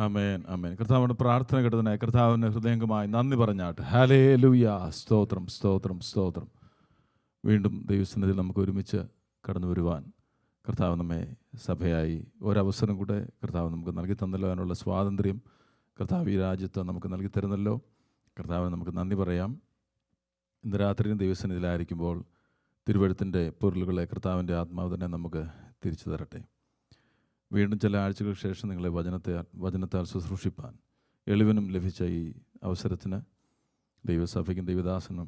ആമേൻ, ആമേൻ. കർത്താവിൻ്റെ പ്രാർത്ഥന കേട്ടതിനായി കർത്താവിന് ഹൃദയംഗമായി നന്ദി പറഞ്ഞാട്ട്. ഹല്ലേലൂയ. സ്തോത്രം, സ്തോത്രം, സ്തോത്രം. വീണ്ടും ദൈവസന്നിധിയിൽ നമുക്ക് ഒരുമിച്ച് കടന്നു വരുവാൻ കർത്താവ് നമ്മെ സഭയായി ഒരവസരം കൂടെ കർത്താവ് നമുക്ക് നൽകി തന്നല്ലോ. അതിനുള്ള സ്വാതന്ത്ര്യം കർത്താവ് ഈ രാജ്യത്ത് നമുക്ക് നൽകി തരുന്നല്ലോ. കർത്താവിന് നമുക്ക് നന്ദി പറയാം. ഇന്ന് രാത്രിയും ദൈവസന്നിധിയിലായിരിക്കുമ്പോൾ തിരുവഴുത്തിൻ്റെ പൊരുളുകളെ കർത്താവിൻ്റെ ആത്മാവ് തന്നെ നമുക്ക് തിരിച്ചു തരട്ടെ. വീണ്ടും ചില ആഴ്ചകൾക്ക് ശേഷം നിങ്ങളെ വചനത്താൽ ശുശ്രൂഷിപ്പാൻ എളിവനും ലഭിച്ച ഈ അവസരത്തിന് ദൈവസഭയ്ക്കും ദൈവദാസനും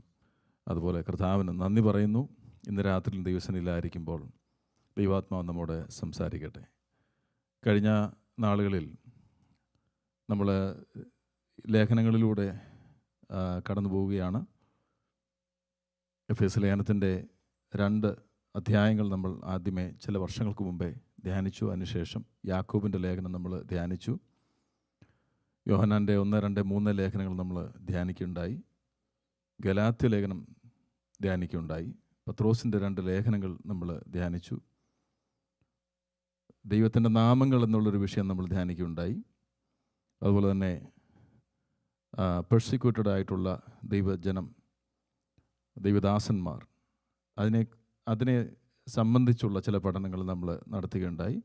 അതുപോലെ കർത്താവിന് നന്ദി പറയുന്നു. ഇന്ന് രാത്രിയിൽ ദൈവസന്നിധിയിലായിരിക്കുമ്പോൾ ദൈവാത്മാവ് നമ്മോട് സംസാരിക്കട്ടെ. കഴിഞ്ഞ നാളുകളിൽ നമ്മൾ ലേഖനങ്ങളിലൂടെ കടന്നു പോവുകയാണ്. എഫേസ്യ ലേഖനത്തിൻ്റെ 2 അധ്യായങ്ങൾ നമ്മൾ ആദ്യമേ ചില വർഷങ്ങൾക്ക് മുമ്പേ ധ്യാനിച്ചു. അതിനുശേഷം യാക്കോബിൻ്റെ ലേഖനം നമ്മൾ ധ്യാനിച്ചു. യോഹന്നാൻ്റെ 1, 2, 3 ലേഖനങ്ങൾ നമ്മൾ ധ്യാനിക്കുകയുണ്ടായി. ഗലാത്യ ലേഖനം ധ്യാനിക്കുകയുണ്ടായി. പത്രോസിൻ്റെ 2 ലേഖനങ്ങൾ നമ്മൾ ധ്യാനിച്ചു. ദൈവത്തിൻ്റെ നാമങ്ങൾ എന്നുള്ളൊരു വിഷയം നമ്മൾ ധ്യാനിക്കുകയുണ്ടായി. അതുപോലെ തന്നെ പെർസിക്യൂട്ടഡ് ആയിട്ടുള്ള ദൈവജനം, ദൈവദാസന്മാർ, അതിനെ സംബന്ധിച്ചുള്ള ചില പഠനങ്ങൾ നമ്മൾ നടത്തുകയുണ്ടായി.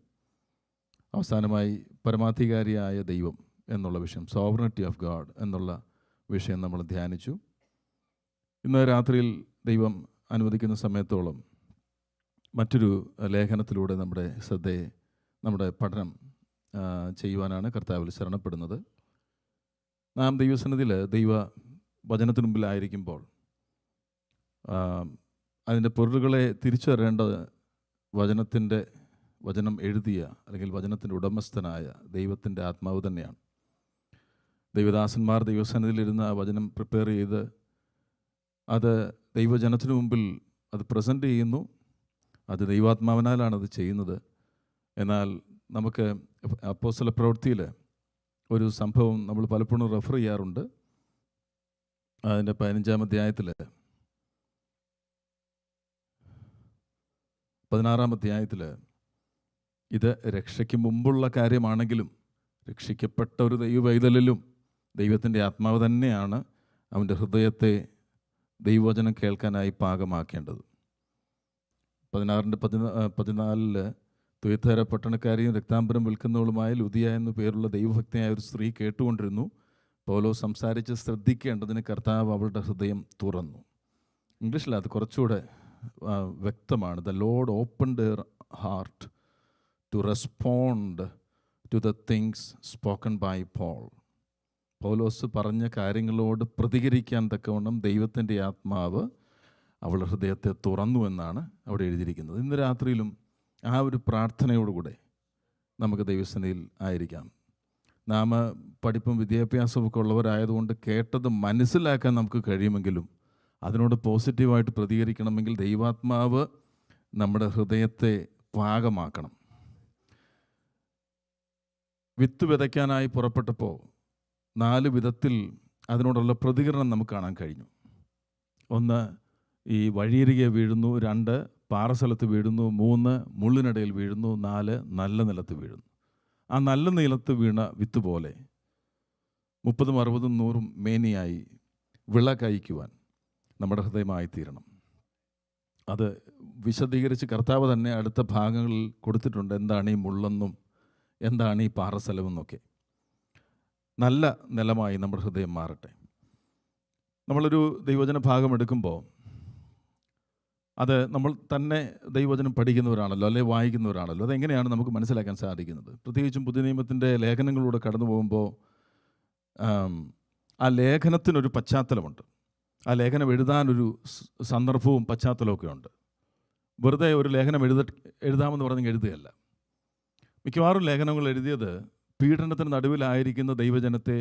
അവസാനമായി പരമാധികാരിയായ ദൈവം എന്നുള്ള വിഷയം, സോവറിനിറ്റി ഓഫ് ഗാഡ് എന്നുള്ള വിഷയം നമ്മൾ ധ്യാനിച്ചു. ഇന്ന് രാത്രിയിൽ ദൈവം അനുവദിക്കുന്ന സമയത്തോളം മറ്റൊരു ലേഖനത്തിലൂടെ നമ്മുടെ പഠനം ചെയ്യുവാനാണ് കർത്താവിൽ ശരണപ്പെടുന്നത്. നാം ദൈവസന്നിധിയിൽ ദൈവ വചനത്തിനു മുമ്പിലായിരിക്കുമ്പോൾ അതിൻ്റെ പൊരുളുകളെ തിരിച്ചറിയേണ്ടത് വചനം എഴുതിയ അല്ലെങ്കിൽ വചനത്തിൻ്റെ ഉടമസ്ഥനായ ദൈവത്തിൻ്റെ ആത്മാവ് തന്നെയാണ്. ദൈവദാസന്മാർ ദൈവസന്നിധിയിലിരുന്ന് ആ വചനം പ്രിപ്പയർ ചെയ്ത് അത് ദൈവജനത്തിനു മുമ്പിൽ അത് പ്രസൻറ്റ് ചെയ്യുന്നു. അത് ദൈവാത്മാവിനാലാണ് അത് ചെയ്യുന്നത്. എന്നാൽ നമുക്ക് അപ്പോസ്തല പ്രവൃത്തിയിൽ ഒരു സംഭവം നമ്മൾ പലപ്പോഴും റെഫർ ചെയ്യാറുണ്ട്. അതിൻ്റെ 15-ാം അധ്യായത്തിൽ 16-ാം അധ്യായത്തിൽ ഇത് രക്ഷയ്ക്ക് മുമ്പുള്ള കാര്യമാണെങ്കിലും രക്ഷിക്കപ്പെട്ട ഒരു ദൈവവൈതലിലും ദൈവത്തിൻ്റെ ആത്മാവ് തന്നെയാണ് അവൻ്റെ ഹൃദയത്തെ ദൈവവചനം കേൾക്കാനായി പാകമാക്കേണ്ടത്. 16-14 തുയത്തര പട്ടണക്കാരിയും രക്താംബരം വിൽക്കുന്നവളുമായ ലുദിയ എന്നു പേരുള്ള ദൈവഭക്തയായ ഒരു സ്ത്രീ കേട്ടുകൊണ്ടിരുന്നു. പൗലോസ് സംസാരിച്ച് ശ്രദ്ധിക്കേണ്ടതിന് കർത്താവ് അവളുടെ ഹൃദയം തുറന്നു. ഇംഗ്ലീഷിൽ അത് കുറച്ചുകൂടെ വ്യക്തമാണ്. The lord opened her heart to respond to the things spoken by Paul. Paulose പറഞ്ഞ കാര്യങ്ങളോട് പ്രതികരിക്കാൻ തക്കവണ്ണം ദൈവത്തിൻ്റെ ആത്മാവ് അവളുടെ ഹൃദയത്തെ തുറന്നു എന്നാണ് അവിടെ എഴുതിയിരിക്കുന്നത്. ഇന്ന് രാത്രിയിലും ആ ഒരു പ്രാർത്ഥനയോടുകൂടെ നമുക്ക് ദൈവസന്നിധിയിൽ ആയിരിക്കാം. നാം പഠിപ്പും വിദ്യാഭ്യാസവും ഒക്കെ ഉള്ളവരായതുകൊണ്ട് കേട്ടത് മനസ്സിലാക്കാൻ നമുക്ക് കഴിയുമെങ്കിലും അതിനോട് പോസിറ്റീവായിട്ട് പ്രതികരിക്കണമെങ്കിൽ ദൈവാത്മാവ് നമ്മുടെ ഹൃദയത്തെ പാകമാക്കണം. വിത്ത് വിതയ്ക്കാനായി പുറപ്പെട്ടപ്പോൾ 4 വിധത്തിൽ അതിനോടുള്ള പ്രതികരണം നമുക്ക് കാണാൻ കഴിഞ്ഞു. 1, ഈ വഴിയരികെ വീഴുന്നു. 2, പാറസ്ഥലത്ത് വീഴുന്നു. 3, മുള്ളിനിടയിൽ വീഴുന്നു. 4, നല്ല നിലത്ത് വീഴുന്നു. ആ നല്ല നിലത്ത് വീണ വിത്ത് പോലെ 30, 60, 100 മേനിയായി വിള കഴിക്കുവാൻ നമ്മുടെ ഹൃദയമായി തീരണം. അത് വിശദീകരിച്ച് കർത്താവ് തന്നെ അടുത്ത ഭാഗങ്ങളിൽ കൊടുത്തിട്ടുണ്ട്. എന്താണ് ഈ മുള്ളെന്നും എന്താണ് ഈ പാറസ്ഥലമെന്നൊക്കെ. നല്ല നിലമായി നമ്മുടെ ഹൃദയം മാറട്ടെ. നമ്മളൊരു ദൈവവചന ഭാഗം എടുക്കുമ്പോൾ അത് നമ്മൾ തന്നെ ദൈവവചനം പഠിക്കുന്നവരാണല്ലോ, അല്ലെങ്കിൽ വായിക്കുന്നവരാണല്ലോ. അതെങ്ങനെയാണ് നമുക്ക് മനസ്സിലാക്കാൻ സാധിക്കുന്നത്? പ്രത്യേകിച്ചും പുതിയ നിയമത്തിൻ്റെ ലേഖനങ്ങളിലൂടെ കടന്നു പോകുമ്പോൾ ആ ലേഖനത്തിനൊരു പശ്ചാത്തലമുണ്ട്. ആ ലേഖനം എഴുതാനൊരു സന്ദർഭവും പശ്ചാത്തലമൊക്കെ ഉണ്ട്. വെറുതെ ഒരു ലേഖനം എഴുതാമെന്ന് പറഞ്ഞെങ്കിൽ എഴുതുകയല്ല. മിക്കവാറും ലേഖനങ്ങൾ എഴുതിയത് പീഡനത്തിന് നടുവിലായിരിക്കുന്ന ദൈവജനത്തെ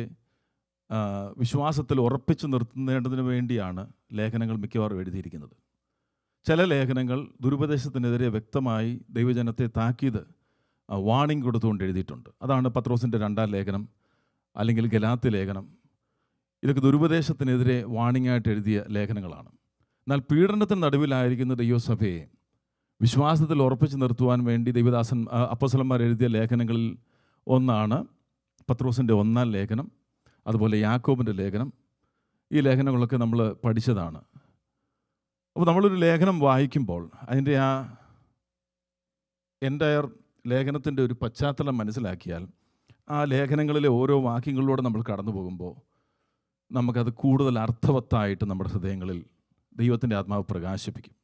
വിശ്വാസത്തിൽ ഉറപ്പിച്ചു നിർത്തുന്നതിന് വേണ്ടിയാണ് ലേഖനങ്ങൾ മിക്കവാറും എഴുതിയിരിക്കുന്നത്. ചില ലേഖനങ്ങൾ ദുരുപദേശത്തിനെതിരെ വ്യക്തമായി ദൈവജനത്തെ താക്കീത് വാണിംഗ് കൊടുത്തുകൊണ്ട് എഴുതിയിട്ടുണ്ട്. അതാണ് പത്രോസിൻ്റെ 2-ാം ലേഖനം അല്ലെങ്കിൽ ഗലാത്യ ലേഖനം. ഇതൊക്കെ ദുരുപദേശത്തിനെതിരെ വാണിംഗായിട്ട് എഴുതിയ ലേഖനങ്ങളാണ്. എന്നാൽ പീഡനത്തിന് നടുവിലായിരിക്കുന്ന ദൈവസഭയെ വിശ്വാസത്തിൽ ഉറപ്പിച്ചു നിർത്തുവാൻ വേണ്ടി അപ്പോസ്തലന്മാർ എഴുതിയ ലേഖനങ്ങളിൽ ഒന്നാണ് പത്രോസിൻ്റെ 1-ാം ലേഖനം, അതുപോലെ യാക്കോബിൻ്റെ ലേഖനം, ഈ ലേഖനങ്ങളൊക്കെ നമ്മൾ പഠിച്ചതാണ്. അപ്പോൾ നമ്മളൊരു ലേഖനം വായിക്കുമ്പോൾ അതിൻ്റെ ആ എൻ്റയർ ലേഖനത്തിൻ്റെ ഒരു പശ്ചാത്തലം മനസ്സിലാക്കിയാൽ ആ ലേഖനങ്ങളിലെ ഓരോ വാക്യങ്ങളിലൂടെ നമ്മൾ കടന്നു പോകുമ്പോൾ നമുക്കത് കൂടുതൽ അർത്ഥവത്തായിട്ട് നമ്മുടെ ഹൃദയങ്ങളിൽ ദൈവത്തിൻ്റെ ആത്മാവ് പ്രകാശിപ്പിക്കും.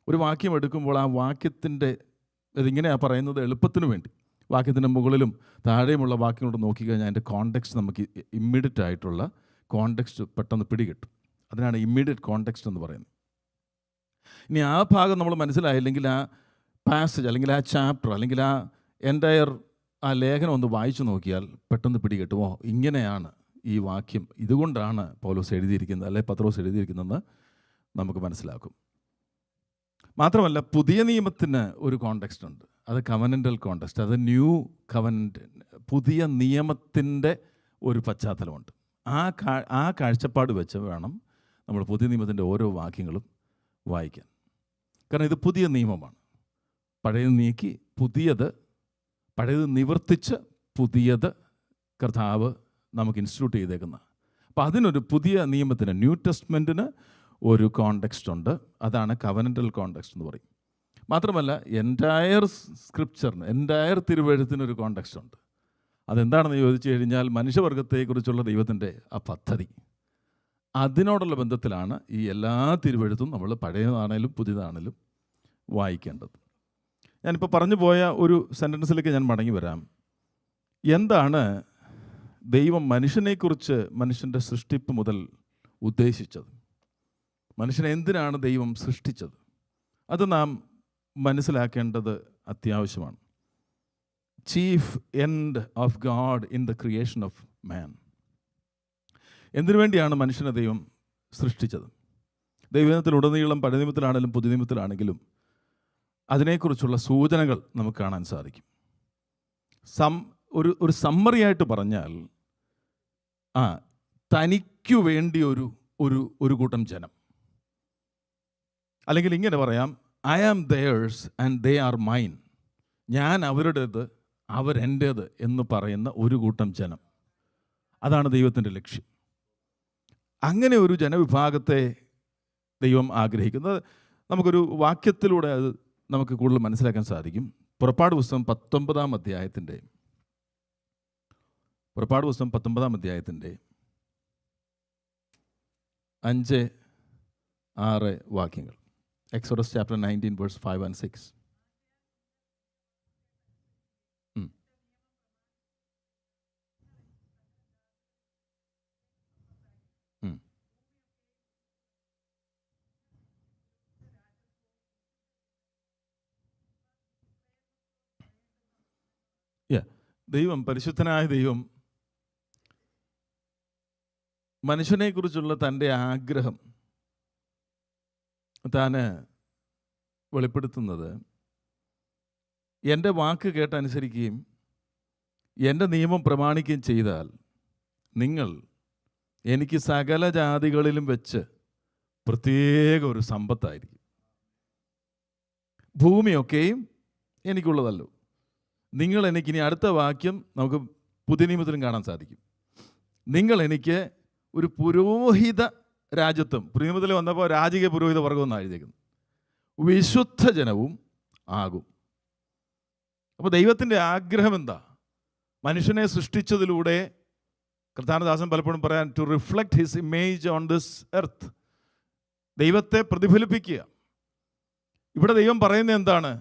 ഒരു വാക്യം എടുക്കുമ്പോൾ ആ വാക്യത്തിൻ്റെ ഇതിങ്ങനെയാണ് പറയുന്നത് എളുപ്പത്തിന് വേണ്ടി വാക്യത്തിൻ്റെ മുകളിലും താഴെയുമുള്ള വാക്യങ്ങളോട് നോക്കിക്കഴിഞ്ഞാൽ അതിൻ്റെ കോണ്ടെക്സ്റ്റ് നമുക്ക് ഇമ്മീഡിയറ്റ് ആയിട്ടുള്ള കോണ്ടെക്സ്റ്റ് പെട്ടെന്ന് പിടികിട്ടും. അതിനാണ് ഇമ്മീഡിയറ്റ് കോണ്ടെക്സ്റ്റ് എന്ന് പറയുന്നത്. ഇനി ആ ഭാഗം നമ്മൾ മനസ്സിലായില്ലെങ്കിൽ ആ പാസേജ് അല്ലെങ്കിൽ ആ ചാപ്റ്റർ അല്ലെങ്കിൽ ആ എൻ്റയർ ആ ലേഖനം ഒന്ന് വായിച്ചു നോക്കിയാൽ പെട്ടെന്ന് പിടികിട്ടുമോ ഇങ്ങനെയാണ് ഈ വാക്യം, ഇതുകൊണ്ടാണ് പൗലോസ് എഴുതിയിരിക്കുന്നത് അല്ലെ പത്രോസ് എഴുതിയിരിക്കുന്നതെന്ന് നമുക്ക് മനസ്സിലാക്കും. മാത്രമല്ല പുതിയ നിയമത്തിന് ഒരു കോണ്ടെക്സ്റ്റ് ഉണ്ട്, അത് കവനൻ്റൽ കോണ്ടെക്സ്റ്റ്, അത് ന്യൂ കവനൻ്റ്, പുതിയ നിയമത്തിൻ്റെ ഒരു പശ്ചാത്തലമുണ്ട്. ആ കാഴ്ചപ്പാട് വെച്ച് വേണം നമ്മൾ പുതിയ നിയമത്തിൻ്റെ ഓരോ വാക്യങ്ങളും വായിക്കാൻ. കാരണം ഇത് പുതിയ നിയമമാണ്. പഴയത് നീക്കി പുതിയത്, പഴയത് നിവർത്തിച്ച് പുതിയത് കർത്താവ് നമുക്ക് ഇൻസ്റ്റിറ്റ്യൂട്ട് ചെയ്തേക്കുന്ന. അപ്പോൾ അതിനൊരു പുതിയ നിയമത്തിന്, ന്യൂ ടെസ്റ്റ്മെൻറ്റിന് ഒരു കോണ്ടെക്സ്റ്റ് ഉണ്ട്. അതാണ് കവനൻ്റൽ കോണ്ടെക്സ്റ്റ് എന്ന് പറയും. മാത്രമല്ല എൻറ്റയർ സ്ക്രിപ്ചറിന്, എൻറ്റയർ തിരുവെഴുത്തിനൊരു കോണ്ടെക്സ്റ്റ് ഉണ്ട്. അതെന്താണെന്ന് ചോദിച്ചു കഴിഞ്ഞാൽ മനുഷ്യവർഗത്തെക്കുറിച്ചുള്ള ദൈവത്തിൻ്റെ ആ പദ്ധതി, അതിനോടുള്ള ബന്ധത്തിലാണ് ഈ എല്ലാ തിരുവെഴുത്തും നമ്മൾ പഴയതാണേലും പുതിയതാണേലും വായിക്കേണ്ടത്. ഞാനിപ്പോൾ പറഞ്ഞു പോയ ഒരു സെൻറ്റൻസിലേക്ക് ഞാൻ മടങ്ങി വരാം. എന്താണ് ദൈവം മനുഷ്യനെക്കുറിച്ച്, മനുഷ്യൻ്റെ സൃഷ്ടിപ്പ് മുതൽ ഉദ്ദേശിച്ചത്? മനുഷ്യനെ എന്തിനാണ് ദൈവം സൃഷ്ടിച്ചത്? അത് നാം മനസ്സിലാക്കേണ്ടത് അത്യാവശ്യമാണ്. Chief end of God in the creation of മാൻ. എന്തിനു വേണ്ടിയാണ് മനുഷ്യനെ ദൈവം സൃഷ്ടിച്ചത്? ദൈവത്തിലുടനീളം പഴയ നിയമത്തിലാണെങ്കിലും പുതിയ നിയമത്തിലാണെങ്കിലും അതിനെക്കുറിച്ചുള്ള സൂചനകൾ നമുക്ക് കാണാൻ സാധിക്കും. ഒരു സമ്മറിയായിട്ട് പറഞ്ഞാൽ തനിക്കു വേണ്ടി ഒരു കൂട്ടം ജനം, അല്ലെങ്കിൽ ഇങ്ങനെ പറയാം, I am theirs and they are mine, ഞാൻ അവരുടേത് അവരെൻ്റേത് എന്ന് പറയുന്ന ഒരു കൂട്ടം ജനം, അതാണ് ദൈവത്തിൻ്റെ ലക്ഷ്യം. അങ്ങനെ ഒരു ജനവിഭാഗത്തെ ദൈവം ആഗ്രഹിക്കുന്നത് നമുക്കൊരു വാക്യത്തിലൂടെ അത് നമുക്ക് കൂടുതൽ മനസ്സിലാക്കാൻ സാധിക്കും. പുറപ്പാട് പുസ്തകം 19-ാം അധ്യായത്തിൻ്റെ 5-6 വാക്യങ്ങൾ. Exodus chapter 19 verse 5 and 6. ദൈവം, പരിശുദ്ധനായ ദൈവം മനുഷ്യനെക്കുറിച്ചുള്ള തൻ്റെ ആഗ്രഹം താൻ വെളിപ്പെടുത്തുന്നത് എൻ്റെ വാക്ക് കേട്ടനുസരിക്കുകയും എൻ്റെ നിയമം പ്രമാണിക്കുകയും ചെയ്താൽ നിങ്ങൾ എനിക്ക് സകല ജാതികളിലും വെച്ച് പ്രത്യേക ഒരു സമ്പത്തായിരിക്കും. ഭൂമിയൊക്കെയും എനിക്കുള്ളതല്ലോ. നിങ്ങൾ എനിക്ക്, ഇനി അടുത്ത വാക്യം നമുക്ക് പുതിയ നിയമത്തിലും കാണാൻ സാധിക്കും, നിങ്ങൾ എനിക്ക് ഒരു പുരോഹിത രാജ്യത്വം, പുതിയ നിയമത്തിൽ വന്നപ്പോൾ രാജകീയ പുരോഹിത വർഗം എന്നാണ് എഴുതിയിരിക്കുന്നത്, വിശുദ്ധ ജനവും ആകും. അപ്പോൾ ദൈവത്തിൻ്റെ ആഗ്രഹം എന്താ? മനുഷ്യനെ സൃഷ്ടിച്ചതിലൂടെ, കർത്താനദാസൻ പലപ്പോഴും പറയാൻ, to reflect his image on this earth, ദൈവത്തെ പ്രതിഫലിപ്പിക്കുക. ഇവിടെ ദൈവം പറയുന്നത് എന്താണ്?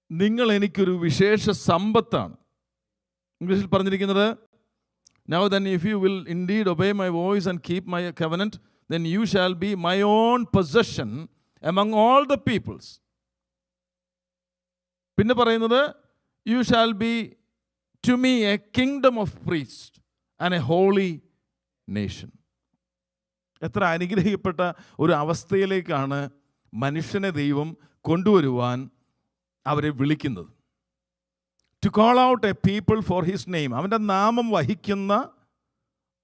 നിങ്ങൾ എനിക്കൊരു വിശേഷ സമ്പത്താണ്. ഇംഗ്ലീഷിൽ പറഞ്ഞിരിക്കുന്നത്, now then if you will indeed obey my voice and keep my covenant, then you shall be my own possession among all the peoples. പിന്നെ പറയുന്നത്, you shall be to me a kingdom of priests and a holy nation. എത്ര അനുഗ്രഹിക്കപ്പെട്ട ഒരു അവസ്ഥയിലേക്കാണ് മനുഷ്യനെ ദൈവം കൊണ്ടുവരുവാൻ അവരെ വിളിക്കുന്നത്. To call out a people for his name, അവൻ്റെ നാമം വഹിക്കുന്ന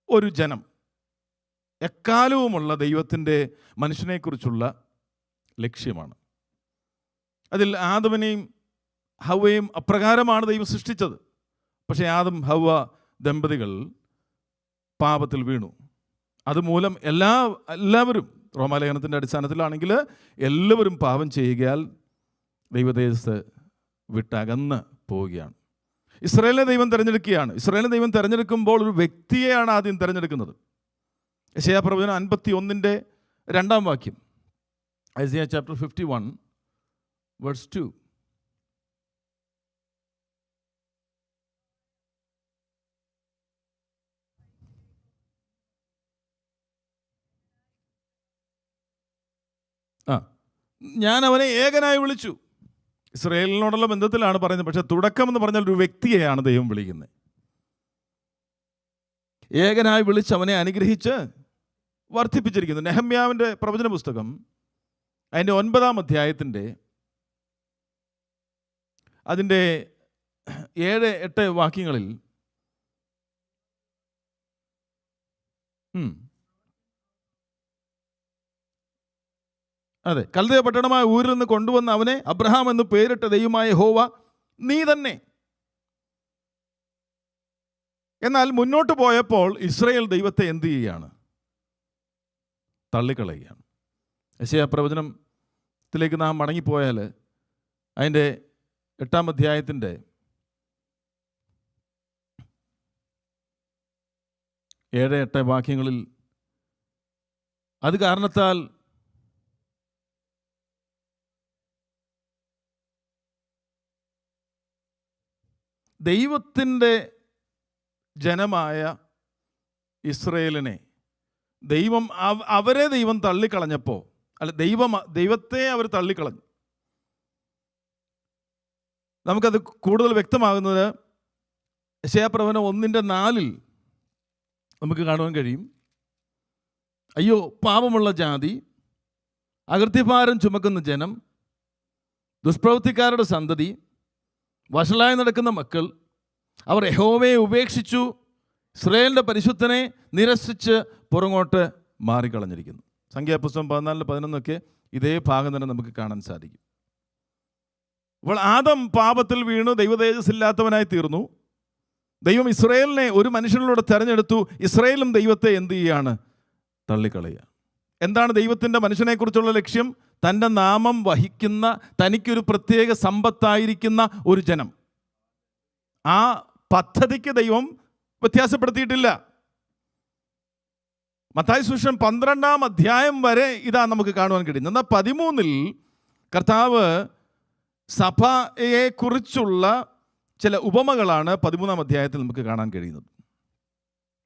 ഒരു ജനം. എക്കാലവുമുള്ള ദൈവത്തിൻ്റെ മനുഷ്യനെക്കുറിച്ചുള്ള ലക്ഷ്യമാണ്. അതിൽ ആദമിനെയും ഹവ്വയും അപ്രകാരമാണ് ദൈവം സൃഷ്ടിച്ചത്. പക്ഷേ ആദം ഹവ്വ ദമ്പതികൾ പാപത്തിൽ വീണു. അതുമൂലം എല്ലാവരും, റോമാലേഖനത്തിൻ്റെ അടിസ്ഥാനത്തിലാണെങ്കിൽ എല്ലാവരും പാപം ചെയ്യുകയാൽ ദൈവദേശത്ത് വിട്ടകന്ന് പോവുകയാണ്. ഇസ്രായേലിനെ ദൈവം തിരഞ്ഞെടുക്കുകയാണ്. ഇസ്രായേലിനെ ദൈവം തിരഞ്ഞെടുക്കുമ്പോൾ ഒരു വ്യക്തിയെയാണ് ആദ്യം തിരഞ്ഞെടുക്കുന്നത്. യെശയ്യാ പ്രവചനം 51:2 ഐസയ്യാ ചാപ്റ്റർ 51 വേഴ്സ് 2. ഞാൻ അവനെ ഏകനായി വിളിച്ചു. ഇസ്രായേലിനോടുള്ള ബന്ധത്തിലാണ് പറയുന്നത്. പക്ഷെ തുടക്കം എന്ന് പറഞ്ഞാൽ ഒരു വ്യക്തിയെയാണ് ദൈവം വിളിക്കുന്നത്. ഏകനായി വിളിച്ച് അവനെ അനുഗ്രഹിച്ച് വർദ്ധിപ്പിച്ചിരിക്കുന്നു. നെഹമ്യാവിൻ്റെ പ്രവചന പുസ്തകം അതിൻ്റെ 9-ാം അധ്യായത്തിൻ്റെ അതിൻ്റെ 7-8 വാക്യങ്ങളിൽ അതെ, കൽദയ പട്ടണമായ ഊരിൽ നിന്ന് കൊണ്ടുവന്ന് അവനെ അബ്രഹാം എന്ന് പേരിട്ട ദൈവമായ യഹോവ നീ തന്നെ. എന്നാൽ മുന്നോട്ട് പോയപ്പോൾ ഇസ്രായേൽ ദൈവത്തെ എന്ത് ചെയ്യുകയാണ്? തള്ളിക്കളയുകയാണ്. യെശയ്യാ പ്രവചനത്തിലേക്ക് നാം മടങ്ങിപ്പോയാൽ അതിൻ്റെ 8-ാം അധ്യായത്തിൻ്റെ 7-8 വാക്യങ്ങളിൽ അത് കാരണത്താൽ ദൈവത്തിൻ്റെ ജനമായ ഇസ്രായേലിനെ അവരെ ദൈവം തള്ളിക്കളഞ്ഞപ്പോൾ, ദൈവത്തെ അവർ തള്ളിക്കളഞ്ഞു. നമുക്കത് കൂടുതൽ വ്യക്തമാകുന്നത് യെശയ്യാ പ്രവചനം 1:4 നമുക്ക് കാണുവാൻ കഴിയും. അയ്യോ പാപമുള്ള ജാതി, അകൃത്യഭാരം ചുമക്കുന്ന ജനം, ദുഷ്പ്രവൃത്തിക്കാരുടെ സന്തതി, വഷളായി നടക്കുന്ന മക്കൾ, അവർ യഹോവയെ ഉപേക്ഷിച്ചു, ഇസ്രായേലിൻ്റെ പരിശുദ്ധനെ നിരസിച്ച് പുറങ്ങോട്ട് മാറിക്കളഞ്ഞിരിക്കുന്നു. സംഖ്യാപുസ്തകം 14-11 ഇതേ ഭാഗം തന്നെ നമുക്ക് കാണാൻ സാധിക്കും. അപ്പോൾ ആദം പാപത്തിൽ വീണു ദൈവതേജസ്സില്ലാത്തവനായി തീർന്നു. ദൈവം ഇസ്രായേലിനെ ഒരു മനുഷ്യനിലൂടെ തിരഞ്ഞെടുത്തു. ഇസ്രായേലും ദൈവത്തെ എന്ത് ചെയ്യുകയാണ്? തള്ളിക്കളയുക. എന്താണ് ദൈവത്തിൻ്റെ മനുഷ്യനെക്കുറിച്ചുള്ള ലക്ഷ്യം? തൻ്റെ നാമം വഹിക്കുന്ന, തനിക്കൊരു പ്രത്യേക സമ്പത്തായിരിക്കുന്ന ഒരു ജനം. ആ പദ്ധതിക്ക് ദൈവം വ്യത്യാസപ്പെടുത്തിയിട്ടില്ല. മത്തായി സുവിശേഷം 12-ാം അധ്യായം വരെ ഇതാ നമുക്ക് കാണുവാൻ കഴിയുന്നത്. എന്നാൽ 13-ൽ കർത്താവ് സഭയെക്കുറിച്ചുള്ള ചില ഉപമകളാണ് 13-ാം അധ്യായത്തിൽ നമുക്ക് കാണാൻ കഴിയുന്നത്.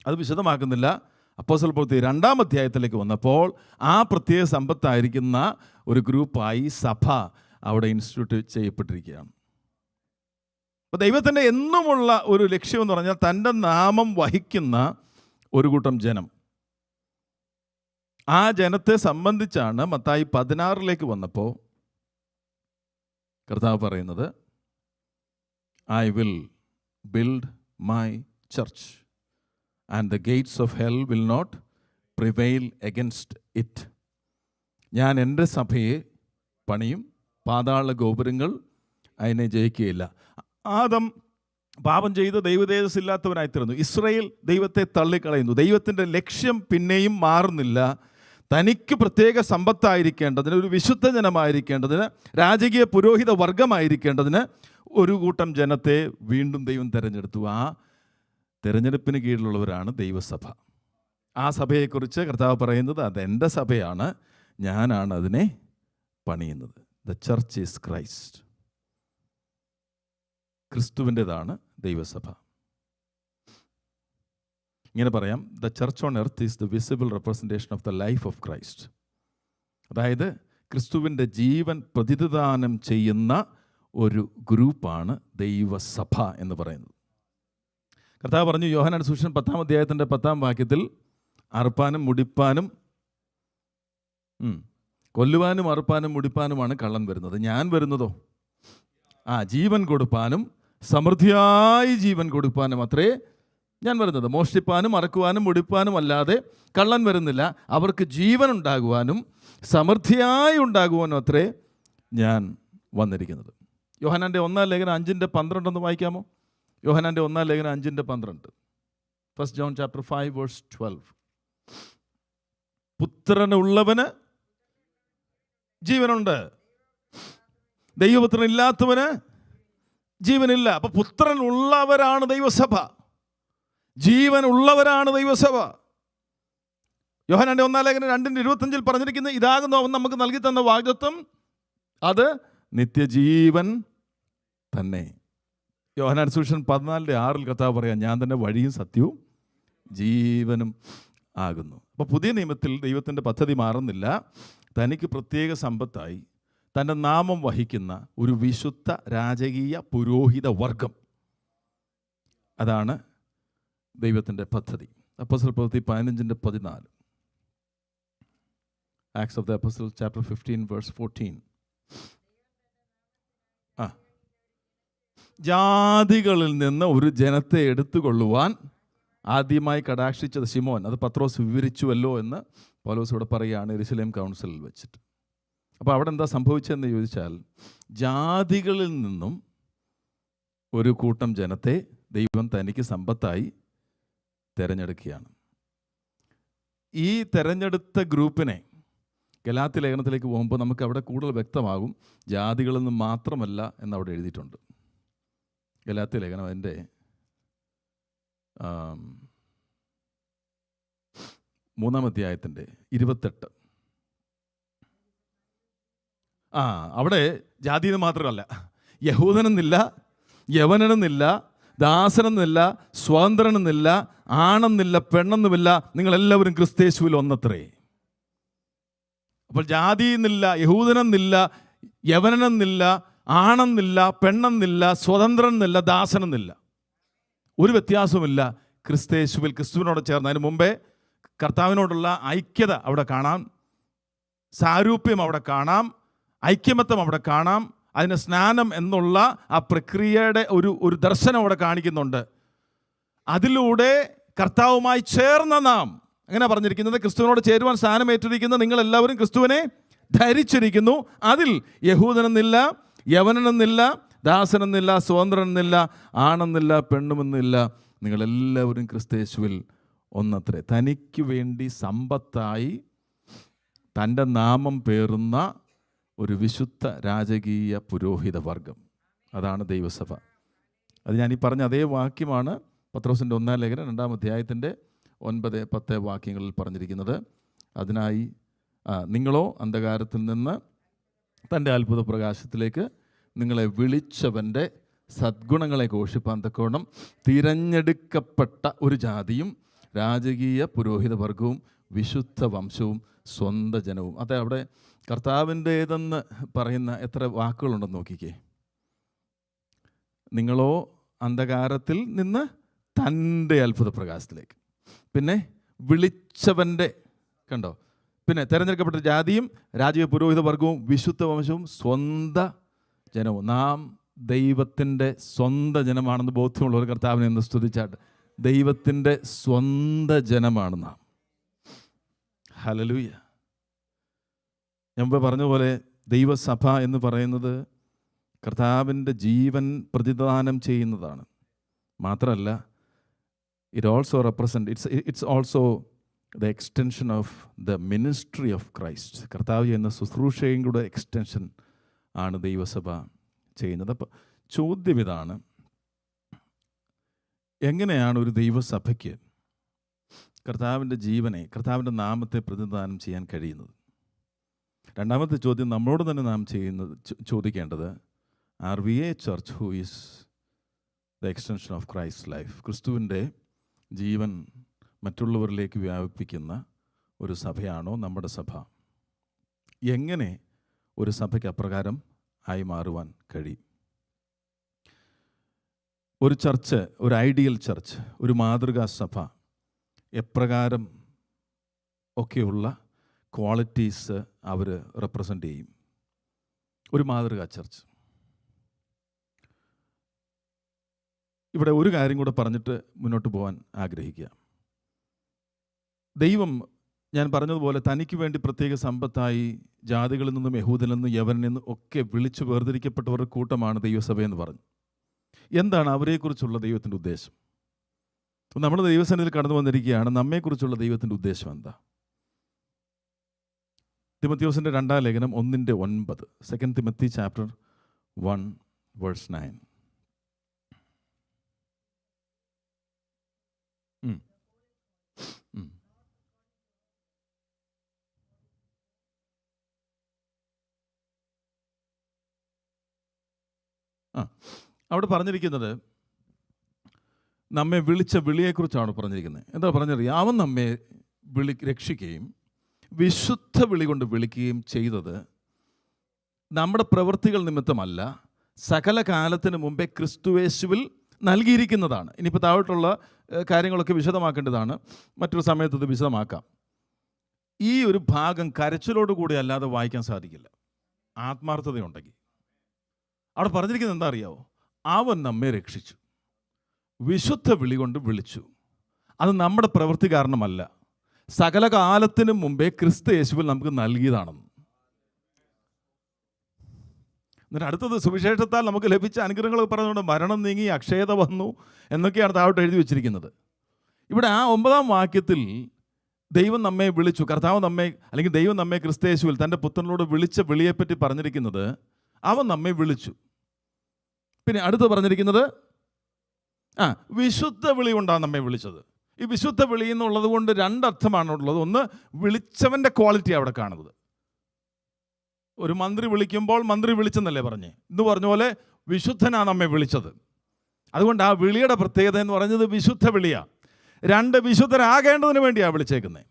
അത് വിശദമാക്കുന്നില്ല. അപ്പോസ്തല പ്രവൃത്തി 2-ാം അധ്യായത്തിലേക്ക് വന്നപ്പോൾ ആ പ്രത്യേക സമ്പത്തായിരിക്കുന്ന ഒരു ഗ്രൂപ്പായി സഭ അവിടെ ഇൻസ്റ്റിറ്റ്യൂട്ട് ചെയ്യപ്പെട്ടിരിക്കുകയാണ്. അപ്പോൾ ദൈവത്തിൻ്റെ എന്നുമുള്ള ഒരു ലക്ഷ്യം എന്ന് പറഞ്ഞാൽ തൻ്റെ നാമം വഹിക്കുന്ന ഒരു കൂട്ടം ജനം. ആ ജനത്തെ സംബന്ധിച്ചാണ് മത്തായി 16-ലേക്ക് വന്നപ്പോൾ കർത്താവ് പറയുന്നത്, I will build my church and the gates of hell will not prevail against it. ഞാൻ എൻ്റെ സഭയെ പണിയും, പാതാള ഗോപുരങ്ങൾ അതിനെ ജയിക്കുകയില്ല. ആദം പാപം ചെയ്ത് ദൈവതേജസ്സില്ലാത്തവനായി തീർന്നു. ഇസ്രായേൽ ദൈവത്തെ തള്ളിക്കളയുന്നു. ദൈവത്തിൻ്റെ ലക്ഷ്യം പിന്നെയും മാറുന്നില്ല. തനിക്ക് പ്രത്യേക സമ്പത്തായിരിക്കേണ്ടതിന്, ഒരു വിശുദ്ധ ജനമായിരിക്കേണ്ടതിന്, രാജകീയ പുരോഹിത വർഗമായിരിക്കേണ്ടതിന് ഒരു കൂട്ടം ജനത്തെ വീണ്ടും ദൈവം തിരഞ്ഞെടുത്തു. ആ തിരഞ്ഞെടുപ്പിന് കീഴിലുള്ളവരാണ് ദൈവസഭ. ആ സഭയെക്കുറിച്ച് കർത്താവ് പറയുന്നത്, അതെൻ്റെ സഭയാണ്, ഞാനാണ് അതിനെ പണിയുന്നത്. The church is Christ. ക്രിസ്തുവിൻ്റെതാണ് ദൈവസഭ. ഇങ്ങനെ പറയാം, the church on earth is the visible representation of the life of Christ. അതായത് ക്രിസ്തുവിൻ്റെ ജീവൻ പ്രതിദാനം ചെയ്യുന്ന ഒരു ഗ്രൂപ്പാണ് ദൈവസഭ എന്ന് പറയുന്നത്. കർത്താവ് പറഞ്ഞു, യോഹന്നാന്റെ സുവിശേഷം 10-ാം അധ്യായത്തിൻ്റെ 10-ാം വാക്യത്തിൽ, അറുപ്പാനും മുടിപ്പാനും, കൊല്ലുവാനും അറുപ്പാനും മുടിപ്പാനുമാണ് കള്ളൻ വരുന്നത്. ഞാൻ വരുന്നതോ ജീവൻ കൊടുപ്പാനും സമൃദ്ധിയായി ജീവൻ കൊടുപ്പാനും അത്രേ ഞാൻ വരുന്നത്. മോഷ്ടിപ്പാനും അറക്കുവാനും മുടിപ്പാനും അല്ലാതെ കള്ളൻ വരുന്നില്ല. അവർക്ക് ജീവൻ ഉണ്ടാകുവാനും സമൃദ്ധിയായി ഉണ്ടാകുവാനും അത്രേ ഞാൻ വന്നിരിക്കുന്നത്. യോഹന്നാന്റെ 1-ാം ലേഖനം 5:12 വായിക്കാമോ? യോഹന്നാൻ്റെ 1 ലേഖനം 5:12. 1 John chapter 5 verse 12. പുത്രനുള്ളവന് ജീവനുണ്ട്, ദൈവപുത്രൻ ഇല്ലാത്തവന് ജീവനില്ല. അപ്പൊ പുത്രൻ ഉള്ളവരാണ് ദൈവസഭ, ജീവൻ ഉള്ളവരാണ് ദൈവസഭ. യോഹന്നാന്റെ 1 ലേഖനം 2:25 പറഞ്ഞിരിക്കുന്നത് ഇതാകുന്നു അവൻ നമുക്ക് നൽകി തന്ന വാഗ്ദത്തം, അത് നിത്യജീവൻ തന്നെ. യോഹന്നാൻ സുവിശേഷം 14:6 കർത്താവ് പറയാം, ഞാൻ തന്നെ വഴിയും സത്യവും ജീവനും ആകുന്നു. അപ്പോൾ പുതിയ നിയമത്തിൽ ദൈവത്തിൻ്റെ പദ്ധതി മാറുന്നില്ല. തനിക്ക് പ്രത്യേക സമ്പത്തായി തൻ്റെ നാമം വഹിക്കുന്ന ഒരു വിശുദ്ധ രാജകീയ പുരോഹിത വർഗം, അതാണ് ദൈവത്തിൻ്റെ പദ്ധതി. അപ്പോസ്തല പ്രവൃത്തി 15:14. Acts of the Apostles chapter 15 verse 14. ജാതികളിൽ നിന്ന് ഒരു ജനത്തെ എടുത്തുകൊള്ളുവാൻ ആദ്യമായി കടാക്ഷിച്ചത് ശിമോൻ, അത് പത്രോസ് വിവരിച്ചുവല്ലോ എന്ന് പൗലോസ് ഇവിടെ പറയുകയാണ് യെരുശലേം കൗൺസിലിൽ വെച്ചിട്ട്. അപ്പോൾ അവിടെ എന്താ സംഭവിച്ചതെന്ന് ചോദിച്ചാൽ, ജാതികളിൽ നിന്നും ഒരു കൂട്ടം ജനത്തെ ദൈവം തനിക്ക് സമ്പത്തായി തിരഞ്ഞെടുക്കുകയാണ്. ഈ തിരഞ്ഞെടുത്ത ഗ്രൂപ്പിനെ ഗലാത്യ ലേഖനത്തിലേക്ക് പോകുമ്പോൾ നമുക്ക് അവിടെ കൂടുതൽ വ്യക്തമാകും. ജാതികളിൽ നിന്ന് മാത്രമല്ല എന്നവിടെ എഴുതിയിട്ടുണ്ട്. ഗലാത്യ ലേഖനം അതിൻ്റെ 3-ാം അധ്യായത്തിൻ്റെ 28. അവിടെ ജാതിയിൽ മാത്രമല്ല, യഹൂദനെന്നില്ല, യവനനെന്നില്ല, ദാസനെന്നില്ല, സ്വതന്ത്രനെന്നില്ല, ആണെന്നില്ല, പെണ്ണെന്നുമില്ല, നിങ്ങളെല്ലാവരും ക്രിസ്തേശുവിൽ ഒന്നത്രേ. അപ്പോൾ ജാതിയെന്നില്ല, യഹൂദനെന്നില്ല, യവനനെന്നില്ല, ആണെന്നില്ല, പെണ്ണെന്നില്ല, സ്വതന്ത്രനെന്നില്ല, ദാസനെന്നില്ല, ഒരു വ്യത്യാസവുമില്ല. ക്രിസ്തേശുവിൽ, ക്രിസ്തുവിനോട് ചേർന്ന്. അതിന് മുമ്പേ കർത്താവിനോടുള്ള ഐക്യത അവിടെ കാണാം, സാരൂപ്യം അവിടെ കാണാം, ഐക്യമത്വം അവിടെ കാണാം. അതിന് സ്നാനം എന്നുള്ള ആ പ്രക്രിയയുടെ ഒരു ദർശനം അവിടെ കാണിക്കുന്നുണ്ട്. അതിലൂടെ കർത്താവുമായി ചേർന്ന നാം, അങ്ങനെ പറഞ്ഞിരിക്കുന്നത്, ക്രിസ്തുവിനോട് ചേരുവാൻ സ്ഥാനമേറ്റിരിക്കുന്ന നിങ്ങളെല്ലാവരും ക്രിസ്തുവിനെ ധരിച്ചിരിക്കുന്നു. അതിൽ യഹൂദനെന്നില്ല, യവനനെന്നില്ല, ദാസനെന്നില്ല, സ്വതന്ത്രനെന്നില്ല, ആണെന്നില്ല, പെണ്ണുമെന്നില്ല, നിങ്ങളെല്ലാവരും ക്രിസ്തേശുവിൽ ഒന്നത്രേ. തനിക്ക് വേണ്ടി സമ്പത്തായി തൻ്റെ നാമം പേറുന്ന ഒരു വിശുദ്ധ രാജകീയ പുരോഹിത വർഗം, അതാണ് ദൈവസഭ. അത് ഞാനീ പറഞ്ഞ അതേ വാക്യമാണ് പത്രോസിൻ്റെ 1-ാം ലേഖനം 2-ാം അധ്യായത്തിൻ്റെ 9-10 വാക്യങ്ങളിൽ പറഞ്ഞിരിക്കുന്നത്. അതിനായി നിങ്ങളോ അന്ധകാരത്തിൽ നിന്ന് തൻ്റെ അത്ഭുത പ്രകാശത്തിലേക്ക് നിങ്ങളെ വിളിച്ചവൻ്റെ സദ്ഗുണങ്ങളെ ഘോഷിപ്പാൻ തക്കവണ്ണം തിരഞ്ഞെടുക്കപ്പെട്ട ഒരു ജാതിയും രാജകീയ പുരോഹിത വർഗവും വിശുദ്ധ വംശവും സ്വന്ത ജനവും. അതെ, അവിടെ കർത്താവിൻ്റേതെന്ന് പറയുന്ന എത്ര വാക്കുകളുണ്ടെന്ന് നോക്കിക്കേ. നിങ്ങളോ അന്ധകാരത്തിൽ നിന്ന് തൻ്റെ അത്ഭുത പ്രകാശത്തിലേക്ക്, പിന്നെ വിളിച്ചവൻ്റെ, കണ്ടോ, പിന്നെ തിരഞ്ഞെടുക്കപ്പെട്ട ജാതിയും രാജകീയ പുരോഹിത വർഗവും വിശുദ്ധ വംശവും സ്വന്ത ജനവും. നാം ദൈവത്തിൻ്റെ സ്വന്ത ജനമാണെന്ന് ബോധ്യമുള്ളവർ കർത്താവിനെ എന്ന് സ്തുതിച്ചാട്ട്. ദൈവത്തിൻ്റെ സ്വന്ത ജനമാണ് നാം. ഹല്ലേലൂയ. ഞാൻ മുമ്പ് പറഞ്ഞ പോലെ ദൈവസഭ എന്ന് പറയുന്നത് കർത്താവിൻ്റെ ജീവൻ പ്രതിദാനം ചെയ്യുന്നതാണ്. മാത്രമല്ല, it's also the extension of the ministry of Christ. കർത്താവ് എന്ന ശുശ്രൂഷയും കൂടെ എക്സ്റ്റൻഷൻ ആണ് ദൈവസഭ ചെയ്യുന്നത്. അപ്പോൾ ചോദ്യം ഇതാണ്, എങ്ങനെയാണ് ഒരു ദൈവസഭയ്ക്ക് കർത്താവിൻ്റെ ജീവനെ, കർത്താവിൻ്റെ നാമത്തെ പ്രതിദാനം ചെയ്യാൻ കഴിയുന്നത്? രണ്ടാമത്തെ ചോദ്യം നമ്മളോട് തന്നെ നാം ചോദിക്കേണ്ടത്, are we a church who is the extension of Christ life? ക്രിസ്തുവിൻ്റെ ജീവൻ മറ്റുള്ളവരിലേക്ക് വ്യാപിപ്പിക്കുന്ന ഒരു സഭയാണോ നമ്മുടെ സഭ? എങ്ങനെ ഒരു സഭയ്ക്ക് അപ്രകാരം ആയി മാറുവാൻ കഴിയും? ഒരു ചർച്ച്, ഒരു ഐഡിയൽ ചർച്ച്, ഒരു മാതൃകാ സഭ എപ്രകാരം ഒക്കെയുള്ള ക്വാളിറ്റീസ് അവർ റെപ്രസെൻ്റ് ചെയ്യും? ഒരു മാതൃകാ ചർച്ച്. ഇവിടെ ഒരു കാര്യം കൂടെ പറഞ്ഞിട്ട് മുന്നോട്ട് പോകാൻ ആഗ്രഹിക്കുക. ദൈവം, ഞാൻ പറഞ്ഞതുപോലെ, തനിക്ക് വേണ്ടി പ്രത്യേക സമ്പത്തായി ജാതികളിൽ നിന്നും യഹൂദനിൽ നിന്നും യവനിൽ നിന്നും ഒക്കെ വിളിച്ചു വേർതിരിക്കപ്പെട്ടവരുടെ കൂട്ടമാണ് ദൈവസഭയെന്ന് പറഞ്ഞു. എന്താണ് അവരെക്കുറിച്ചുള്ള ദൈവത്തിൻ്റെ ഉദ്ദേശം? നമ്മൾ ദൈവസന്നിധിയിൽ കടന്നു വന്നിരിക്കുകയാണ്. നമ്മെക്കുറിച്ചുള്ള ദൈവത്തിൻ്റെ ഉദ്ദേശം എന്താ? തിമോത്തിയോസിൻ്റെ 2-ാം ലേഖനം 1:9. 2 Timothy chapter 1 verse 9. അവിടെ പറഞ്ഞിരിക്കുന്നത് നമ്മെ വിളിച്ച വിളിയെക്കുറിച്ചാണ് പറഞ്ഞിരിക്കുന്നത്. എന്താ പറഞ്ഞറിയാം? അവൻ നമ്മെ രക്ഷിക്കുകയും വിശുദ്ധ വിളി കൊണ്ട് വിളിക്കുകയും ചെയ്തത് നമ്മുടെ പ്രവൃത്തികൾ നിമിത്തമല്ല, സകല കാലത്തിന് മുമ്പേ ക്രിസ്തുയേശുവിൽ നൽകിയിരിക്കുന്നതാണ്. ഇനിയിപ്പോൾ താഴോട്ടുള്ള കാര്യങ്ങളൊക്കെ വിശദമാക്കേണ്ടതാണ്, മറ്റൊരു സമയത്ത് ഇത് വിശദമാക്കാം. ഈ ഒരു ഭാഗം കരച്ചിലോടുകൂടി അല്ലാതെ വായിക്കാൻ സാധിക്കില്ല, ആത്മാർത്ഥതയുണ്ടെങ്കിൽ. അവിടെ പറഞ്ഞിരിക്കുന്നത് എന്താ അറിയാവോ? അവൻ നമ്മെ രക്ഷിച്ചു, വിശുദ്ധ വിളി കൊണ്ട് വിളിച്ചു. അത് നമ്മുടെ പ്രവൃത്തി കാരണമല്ല, സകല കാലത്തിനും മുമ്പേ ക്രിസ്തു യേശുവിൽ നമുക്ക് നൽകിയതാണെന്ന്. എന്നിട്ട് അടുത്തത് സുവിശേഷത്താൽ നമുക്ക് ലഭിച്ച അനുഗ്രഹങ്ങൾ പറഞ്ഞുകൊണ്ട് മരണം നീങ്ങി അക്ഷയത വന്നു എന്നൊക്കെയാണ് താഴോട്ട് എഴുതി വെച്ചിരിക്കുന്നത്. ഇവിടെ ആ 9-ാം വാക്യത്തിൽ ദൈവം നമ്മെ വിളിച്ചു, കർത്താവ് നമ്മെ, അല്ലെങ്കിൽ ദൈവം നമ്മെ ക്രിസ്തു യേശുവിൽ തൻ്റെ പുത്രനോട് വിളിച്ച വിളിയെപ്പറ്റി പറഞ്ഞിരിക്കുന്നത് അവൻ നമ്മെ വിളിച്ചു. പിന്നെ അടുത്ത് പറഞ്ഞിരിക്കുന്നത് വിശുദ്ധ വിളി കൊണ്ടാണ് നമ്മെ വിളിച്ചത്. ഈ വിശുദ്ധ വിളി എന്നുള്ളത് കൊണ്ട് 2 അർത്ഥമാണുള്ളത്. ഒന്ന്, വിളിച്ചവൻ്റെ ക്വാളിറ്റി അവിടെ കാണുന്നത്. ഒരു മന്ത്രി വിളിക്കുമ്പോൾ മന്ത്രി വിളിച്ചെന്നല്ലേ പറഞ്ഞേ? ഇന്ന് പറഞ്ഞ പോലെ വിശുദ്ധനാണ് നമ്മെ വിളിച്ചത്. അതുകൊണ്ട് ആ വിളിയുടെ പ്രത്യേകത എന്ന് പറയുന്നത് വിശുദ്ധ വിളിയാണ്. 2, വിശുദ്ധരാകേണ്ടതിന് വേണ്ടിയാണ് വിളിച്ചേക്കുന്നത്.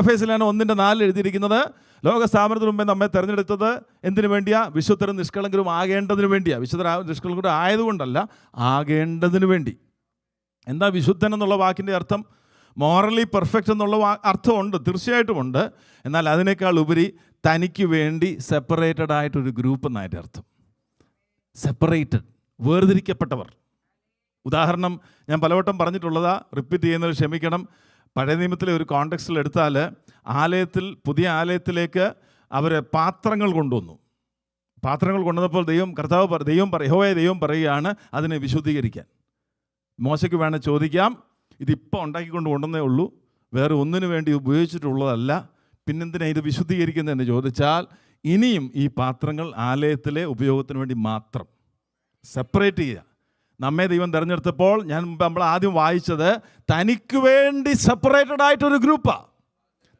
എഫേസ്യരിലാണ് 1:4 എഴുതിയിരിക്കുന്നത്, ലോകസ്ഥാപനത്തിന് മുമ്പേ നമ്മെ തിരഞ്ഞെടുത്തത് എന്തിനു വേണ്ടിയാ? വിശുദ്ധരും നിഷ്കളങ്കരും ആകേണ്ടതിന് വേണ്ടിയാണ്. നിഷ്കളങ്കരും ആയതുകൊണ്ടല്ല, ആകേണ്ടതിന് വേണ്ടി. എന്താ വിശുദ്ധൻ എന്നുള്ള വാക്കിൻ്റെ അർത്ഥം? മോറലി പെർഫെക്റ്റ് എന്നുള്ള അർത്ഥമുണ്ട്, തീർച്ചയായിട്ടും ഉണ്ട്. എന്നാൽ അതിനേക്കാൾ ഉപരി തനിക്ക് വേണ്ടി സെപ്പറേറ്റഡ് ആയിട്ടൊരു ഗ്രൂപ്പ് എന്നായിട്ട് അർത്ഥം. സെപ്പറേറ്റഡ്, വേർതിരിക്കപ്പെട്ടവർ. ഉദാഹരണം ഞാൻ പലവട്ടം പറഞ്ഞിട്ടുള്ളതാ, റിപ്പീറ്റ് ചെയ്യുന്നത് ക്ഷമിക്കണം. പഴയ നിയമത്തിലെ ഒരു കോണ്ടെക്സ്റ്റിൽ എടുത്താൽ, പുതിയ ആലയത്തിലേക്ക് അവർ പാത്രങ്ങൾ കൊണ്ടുവന്നു. പാത്രങ്ങൾ കൊണ്ടുവന്നപ്പോൾ ദൈവം പറയുകയാണ് അതിനെ വിശുദ്ധീകരിക്കാൻ. മോശയ്ക്ക് വേണേൽ ചോദിക്കാം, ഇതിപ്പോൾ ഉണ്ടാക്കിക്കൊണ്ട് കൊണ്ടുവന്നേ ഉള്ളൂ, വേറെ ഒന്നിനു വേണ്ടി ഉപയോഗിച്ചിട്ടുള്ളതല്ല, പിന്നെന്തിനാ ഇത് വിശുദ്ധീകരിക്കുന്നതെന്ന് ചോദിച്ചാൽ, ഇനിയും ഈ പാത്രങ്ങൾ ആലയത്തിലെ ഉപയോഗത്തിന് വേണ്ടി മാത്രം സെപ്പറേറ്റ് ചെയ്യുക. നമ്മെ ദൈവം തിരഞ്ഞെടുത്തപ്പോൾ നമ്മൾ ആദ്യം വായിച്ചത് തനിക്ക് വേണ്ടി സെപ്പറേറ്റഡ് ആയിട്ടൊരു ഗ്രൂപ്പാണ്.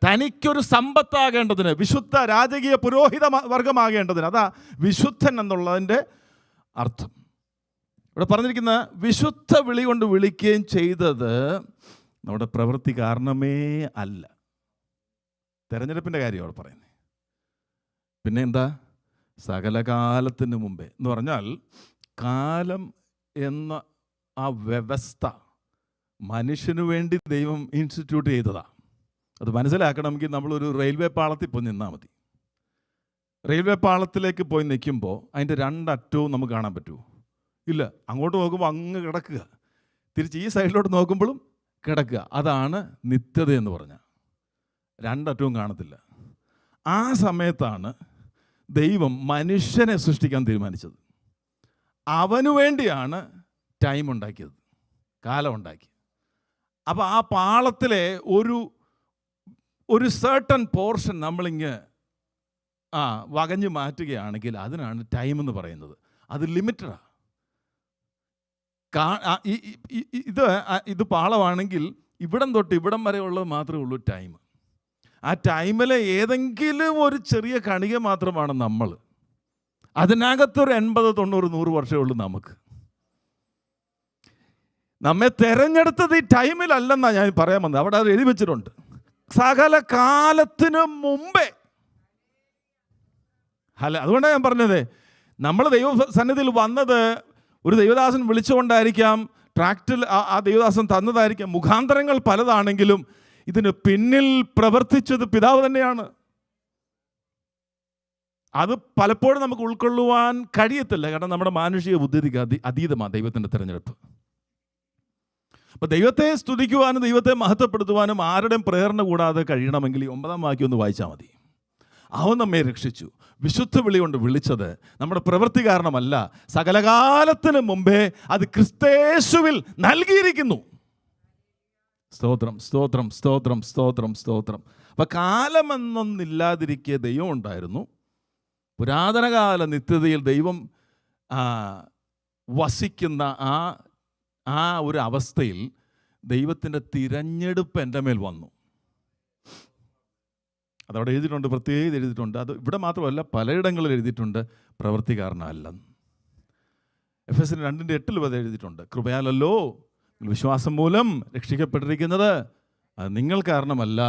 തനിക്കൊരു സമ്പത്താകേണ്ടതിന്, വിശുദ്ധ രാജകീയ പുരോഹിത വർഗമാകേണ്ടതിന്. അതാ വിശുദ്ധൻ എന്നുള്ളതിൻ്റെ അർത്ഥം. ഇവിടെ പറഞ്ഞിരിക്കുന്ന വിശുദ്ധ വിളി കൊണ്ട് വിളിക്കുകയും ചെയ്തത് നമ്മുടെ പ്രവൃത്തി കാരണമേ അല്ല. തെരഞ്ഞെടുപ്പിൻ്റെ കാര്യം അവിടെ പറയുന്നത്. പിന്നെ എന്താ? സകല കാലത്തിന് മുമ്പേ എന്ന് പറഞ്ഞാൽ, കാലം എന്ന ആ വ്യവസ്ഥ മനുഷ്യന് വേണ്ടി ദൈവം ഇൻസ്റ്റിറ്റ്യൂട്ട് ചെയ്തതാണ്. അത് മനസ്സിലാക്കണമെങ്കിൽ നമ്മളൊരു റെയിൽവേ പാളത്തിൽ പോയി നിന്നാൽ മതി. റെയിൽവേ പാളത്തിലേക്ക് പോയി നിൽക്കുമ്പോൾ അതിൻ്റെ 2 അറ്റവും നമുക്ക് കാണാൻ പറ്റുമോ? ഇല്ല. അങ്ങോട്ട് നോക്കുമ്പോൾ അങ്ങ് കിടക്കുക, തിരിച്ച് ഈ സൈഡിലോട്ട് നോക്കുമ്പോഴും കിടക്കുക. അതാണ് നിത്യത എന്ന് പറഞ്ഞാൽ. 2 അറ്റവും കാണത്തില്ല. ആ സമയത്താണ് ദൈവം മനുഷ്യനെ സൃഷ്ടിക്കാൻ തീരുമാനിച്ചത്. അവനു വേണ്ടിയാണ് ടൈം ഉണ്ടാക്കിയത്, കാലം ഉണ്ടാക്കി. അപ്പോൾ ആ പാളത്തിലെ ഒരു സർട്ടൺ പോർഷൻ നമ്മളിങ്ങ് വകഞ്ഞു മാറ്റുകയാണെങ്കിൽ അതിനാണ് ടൈം എന്ന് പറയുന്നത്. അത് ലിമിറ്റഡാണ്. ഇത് പാളമാണെങ്കിൽ ഇവിടം തൊട്ട് ഇവിടം വരെ ഉള്ളത് മാത്രമേ ഉള്ളൂ ടൈം. ആ ടൈമിലെ ഏതെങ്കിലും ഒരു ചെറിയ കണിക മാത്രമാണ് നമ്മൾ. അതിനകത്തൊരു 80, 90, 100 വർഷമേ ഉള്ളൂ നമുക്ക്. നമ്മെ തെരഞ്ഞെടുത്തത് ഈ ടൈമിലല്ലെന്നാണ് ഞാൻ പറയാൻ വന്നത്. അവിടെ അത് എഴുതി വെച്ചിട്ടുണ്ട്, സകല കാലത്തിനു മുമ്പേ. അതുകൊണ്ടാണ് ഞാൻ പറഞ്ഞത്, നമ്മൾ ദൈവസന്നിധിയിൽ വന്നത് ഒരു ദൈവദാസൻ വിളിച്ചുകൊണ്ടായിരിക്കാം, ട്രാക്റ്റിൽ ആ ദൈവദാസൻ തന്നതായിരിക്കാം. മുഖാന്തരങ്ങൾ പലതാണെങ്കിലും ഇതിന് പിന്നിൽ പ്രവർത്തിച്ചത് പിതാവ് തന്നെയാണ്. അത് പലപ്പോഴും നമുക്ക് ഉൾക്കൊള്ളുവാൻ കഴിയത്തില്ല, കാരണം നമ്മുടെ മാനുഷിക ബുദ്ധിക്ക് അതീതമാണ് ദൈവത്തിൻ്റെ തിരഞ്ഞെടുപ്പ്. അപ്പോൾ ദൈവത്തെ സ്തുതിക്കുവാനും ദൈവത്തെ മഹത്വപ്പെടുത്തുവാനും ആരുടെയും പ്രേരണ കൂടാതെ കഴിയണമെങ്കിൽ ഈ 9-ാം വാക്യം ഒന്ന് വായിച്ചാൽ മതി. അവൻ നമ്മെ രക്ഷിച്ചു, വിശുദ്ധ വിളി കൊണ്ട് വിളിച്ചത് നമ്മുടെ പ്രവൃത്തി കാരണമല്ല, സകലകാലത്തിന് മുമ്പേ അത് ക്രിസ്തയേശുവിൽ നൽകിയിരിക്കുന്നു. സ്തോത്രം, സ്തോത്രം, സ്തോത്രം, സ്തോത്രം, സ്തോത്രം. അപ്പം കാലമെന്നൊന്നില്ലാതിരിക്കെ ദൈവം ഉണ്ടായിരുന്നു. പുരാതനകാല നിത്യതയിൽ ദൈവം വസിക്കുന്ന ആ ഒരു അവസ്ഥയിൽ ദൈവത്തിൻ്റെ തിരഞ്ഞെടുപ്പ് എൻ്റെ മേൽ വന്നു. അതവിടെ എഴുതിയിട്ടുണ്ട്, പ്രത്യേകം എഴുതിയിട്ടുണ്ട്. അത് ഇവിടെ മാത്രമല്ല, പലയിടങ്ങളിൽ എഴുതിയിട്ടുണ്ട് പ്രവൃത്തി കാരണമല്ലെന്ന്. എഫെസ്യർ 2:8 വരെ എഴുതിയിട്ടുണ്ട്, കൃപയാലല്ലോ വിശ്വാസം മൂലം രക്ഷിക്കപ്പെട്ടിരിക്കുന്നത്, അത് നിങ്ങൾ കാരണമല്ല,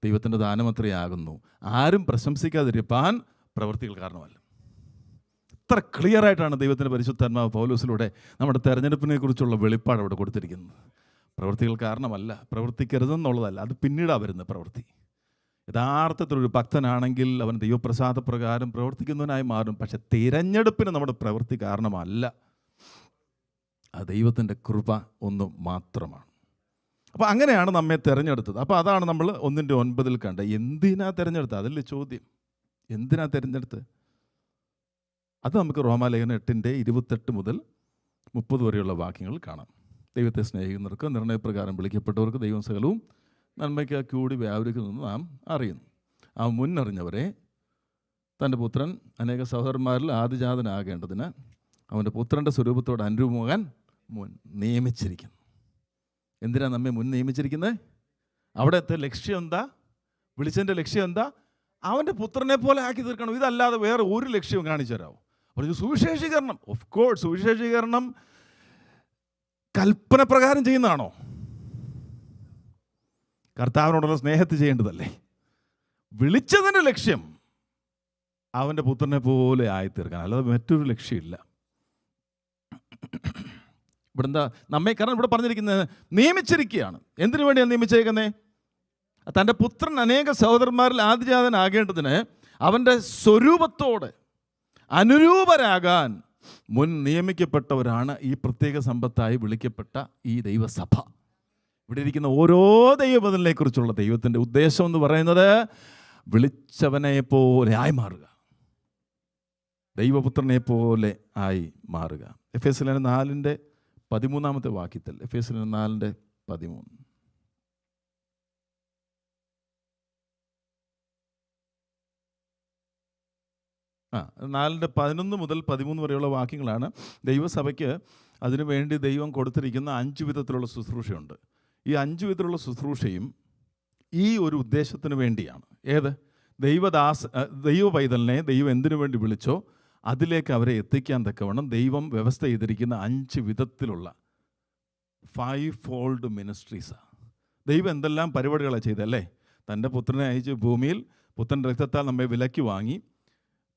ദൈവത്തിൻ്റെ ദാനമത്രയാകുന്നു, ആരും പ്രശംസിക്കാതിരിപ്പാൻ പ്രവൃത്തികൾ കാരണമല്ല. ഇത്ര ക്ലിയർ ആയിട്ടാണ് ദൈവത്തിൻ്റെ പരിശുദ്ധാത്മാവ് പൗലോസിലൂടെ നമ്മുടെ തെരഞ്ഞെടുപ്പിനെ കുറിച്ചുള്ള വെളിപ്പാട് അവിടെ കൊടുത്തിരിക്കുന്നത്. പ്രവൃത്തികൾ കാരണമല്ല, പ്രവർത്തിക്കരുതെന്നുള്ളതല്ല, അത് പിന്നീടാണ് വരുന്ന പ്രവൃത്തി. യഥാർത്ഥത്തിലൊരു ഭക്തനാണെങ്കിൽ അവൻ ദൈവപ്രസാദപ്രകാരം പ്രവർത്തിക്കുന്നവനായി മാറും. പക്ഷെ തിരഞ്ഞെടുപ്പിന് നമ്മുടെ പ്രവൃത്തി കാരണമല്ല, അത് ദൈവത്തിൻ്റെ കൃപ ഒന്ന് മാത്രമാണ്. അപ്പോൾ അങ്ങനെയാണ് നമ്മെ തിരഞ്ഞെടുത്തത്. അപ്പോൾ അതാണ് നമ്മൾ 1:9 കണ്ടത്. എന്തിനാ തിരഞ്ഞെടുത്തത്? അതല്ലേ ചോദ്യം. എന്തിനാ തിരഞ്ഞെടുത്തത്? അത് നമുക്ക് റോമാലേഖനം 8:28 മുതൽ 30 വരെയുള്ള വാക്യങ്ങൾ കാണാം. ദൈവത്തെ സ്നേഹിക്കുന്നവർക്ക് നിർണയപ്രകാരം വിളിക്കപ്പെട്ടവർക്ക് ദൈവം സകലവും നന്മയ്ക്ക് കൂടി വ്യാപരിക്കുന്നെന്ന് നാം അറിയുന്നു. അവൻ മുന്നറിഞ്ഞവരെ തൻ്റെ പുത്രൻ അനേക സഹോദരന്മാരിൽ ആദിജാതനാകേണ്ടതിന് അവൻ്റെ പുത്രൻ്റെ സ്വരൂപത്തോട് അനുരൂപമാകാൻ മുൻ നിയമിച്ചിരിക്കുന്നു. എന്തിനാണ് നമ്മെ മുൻ നിയമിച്ചിരിക്കുന്നത്? അവിടുത്തെ ലക്ഷ്യം എന്താ? വിളിച്ചതിൻ്റെ ലക്ഷ്യം എന്താ? അവൻ്റെ പുത്രനെ പോലെ ആക്കി തീർക്കണം. ഇതല്ലാതെ വേറെ ഒരു ലക്ഷ്യവും കാണിച്ചു തരാമോ? പറഞ്ഞു സുവിശേഷീകരണം. ഓഫ് കോഴ്സ്, സുവിശേഷീകരണം കൽപ്പന പ്രകാരം ചെയ്യുന്നതാണോ? കർത്താവിനോടുള്ള സ്നേഹത്തിൽ ചെയ്യേണ്ടതല്ലേ? വിളിച്ചതിൻ്റെ ലക്ഷ്യം അവൻ്റെ പുത്രനെ പോലെ ആയിത്തീർക്കാൻ, അല്ലാതെ മറ്റൊരു ലക്ഷ്യമില്ല. ഇവിടെ എന്താ നമ്മെ, കാരണം ഇവിടെ പറഞ്ഞിരിക്കുന്നത് നിയമിച്ചിരിക്കുകയാണ്. എന്തിനു വേണ്ടിയാണ് നിയമിച്ചേക്കുന്നത്? തൻ്റെ പുത്രൻ അനേക സഹോദരന്മാരിൽ ആദിജാതനാകേണ്ടതിന് അവൻ്റെ സ്വരൂപത്തോട് അനുരൂപരാകാൻ മുൻ നിയമിക്കപ്പെട്ടവരാണ് ഈ പ്രത്യേക സമ്പത്തായി വിളിക്കപ്പെട്ട ഈ ദൈവസഭ. ഇവിടെ ഇരിക്കുന്ന ഓരോ ദൈവപദനെ കുറിച്ചുള്ള ദൈവത്തിൻ്റെ ഉദ്ദേശം എന്ന് പറയുന്നത് വിളിച്ചവനെ പോലെ ആയി മാറുക, ദൈവപുത്രനെ പോലെ ആയി മാറുക. എഫെസ്യർ 4:13 വാക്യത്തിൽ, എഫെസ്യർ 4:13, ആ 4:11 മുതൽ 13 വരെയുള്ള വാക്യങ്ങളാണ്. ദൈവസഭയ്ക്ക് അതിനുവേണ്ടി ദൈവം കൊടുത്തിരിക്കുന്ന 5 വിധത്തിലുള്ള ശുശ്രൂഷയുണ്ട്. ഈ 5 വിധത്തിലുള്ള ശുശ്രൂഷയും ഈ ഒരു ഉദ്ദേശത്തിന് വേണ്ടിയാണ്. ഏത്? ദൈവ പൈതലിനെ ദൈവം എന്തിനു വേണ്ടി വിളിച്ചോ അതിലേക്ക് അവരെ എത്തിക്കാൻ തക്കവണ്ണം ദൈവം വ്യവസ്ഥ ചെയ്തിരിക്കുന്ന 5 വിധത്തിലുള്ള 5 ഫോൾഡ് മിനിസ്ട്രീസാണ്. ദൈവം എന്തെല്ലാം പരിപാടികളാണ് ചെയ്തല്ലേ? തൻ്റെ പുത്രനെ അയച്ച് ഭൂമിയിൽ പുത്രൻ്റെ രക്തത്താൽ നമ്മെ വിലക്കി വാങ്ങി,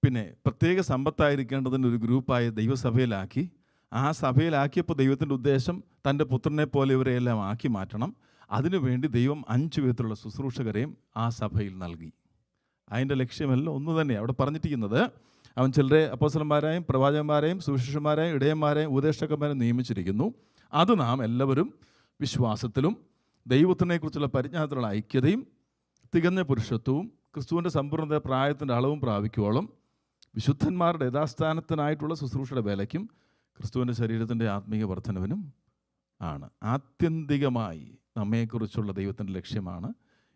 പിന്നെ പ്രത്യേക സമ്പത്തായിരിക്കേണ്ടതിന് ഒരു ഗ്രൂപ്പായി ദൈവസഭയിലാക്കി. ആ സഭയിലാക്കിയപ്പോൾ ദൈവത്തിൻ്റെ ഉദ്ദേശം തൻ്റെ പുത്രനെ പോലെ ഇവരെയെല്ലാം ആക്കി മാറ്റണം. അതിനുവേണ്ടി ദൈവം 5 വിധത്തിലുള്ള ശുശ്രൂഷകരെയും ആ സഭയിൽ നൽകി. അതിൻ്റെ ലക്ഷ്യമെല്ലാം ഒന്ന് തന്നെയാണ്. അവിടെ പറഞ്ഞിരിക്കുന്നത്, അവൻ ചിലരെ അപ്പോസ്തലന്മാരെയും പ്രവാചകന്മാരെയും സുവിശേഷന്മാരെയും ഇടയന്മാരെയും ഉപദേഷ്ടാക്കന്മാരെയും നിയമിച്ചിരിക്കുന്നു. അത് നാം എല്ലാവരും വിശ്വാസത്തിലും ദൈവത്തിനെക്കുറിച്ചുള്ള പരിജ്ഞാനത്തിലുള്ള ഐക്യതയും തികഞ്ഞ പുരുഷത്വവും ക്രിസ്തുവിൻ്റെ സമ്പൂർണ്ണത പ്രായത്തിൻ്റെ അളവും പ്രാപിക്കുവോളം വിശുദ്ധന്മാരുടെ യഥാസ്ഥാനത്തിനായിട്ടുള്ള ശുശ്രൂഷയുടെ വേലയ്ക്കും ക്രിസ്തുവിൻ്റെ ശരീരത്തിൻ്റെ ആത്മീയ വർധനവിനും ആണ്. ആത്യന്തികമായി നമ്മെക്കുറിച്ചുള്ള ദൈവത്തിൻ്റെ ലക്ഷ്യമാണ്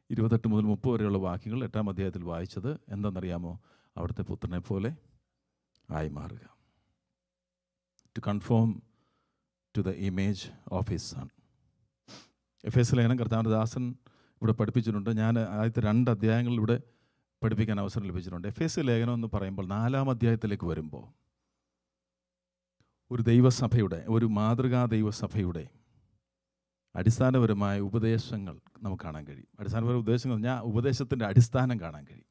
28 മുതൽ 30 വരെയുള്ള വാക്യങ്ങൾ 8-ാം അധ്യായത്തിൽ വായിച്ചത്. എന്താണെന്നറിയാമോ? അവിടുത്തെ പുത്രനെ പോലെ ആയി മാറുക. To conform to the image of his son. എഫെസ്യ ലേഖനം കർത്താവിൻ്റെ ദാസൻ ഇവിടെ പഠിപ്പിച്ചിട്ടുണ്ട്. ഞാൻ ആദ്യത്തെ 2 അധ്യായങ്ങളിൽ ഇവിടെ പഠിപ്പിക്കാൻ അവസരം ലഭിച്ചിട്ടുണ്ട്. എഫെസ്യ ലേഖനം എന്ന് പറയുമ്പോൾ 4-ാം അധ്യായത്തിലേക്ക് വരുമ്പോൾ ഒരു ദൈവസഭയുടെ, ഒരു മാതൃകാ ദൈവസഭയുടെ അടിസ്ഥാനപരമായ ഉപദേശങ്ങൾ നമുക്ക് കാണാൻ കഴിയും. അടിസ്ഥാനപരമായ ഉപദേശങ്ങൾ പറഞ്ഞാൽ ഉപദേശത്തിൻ്റെ അടിസ്ഥാനം കാണാൻ കഴിയും.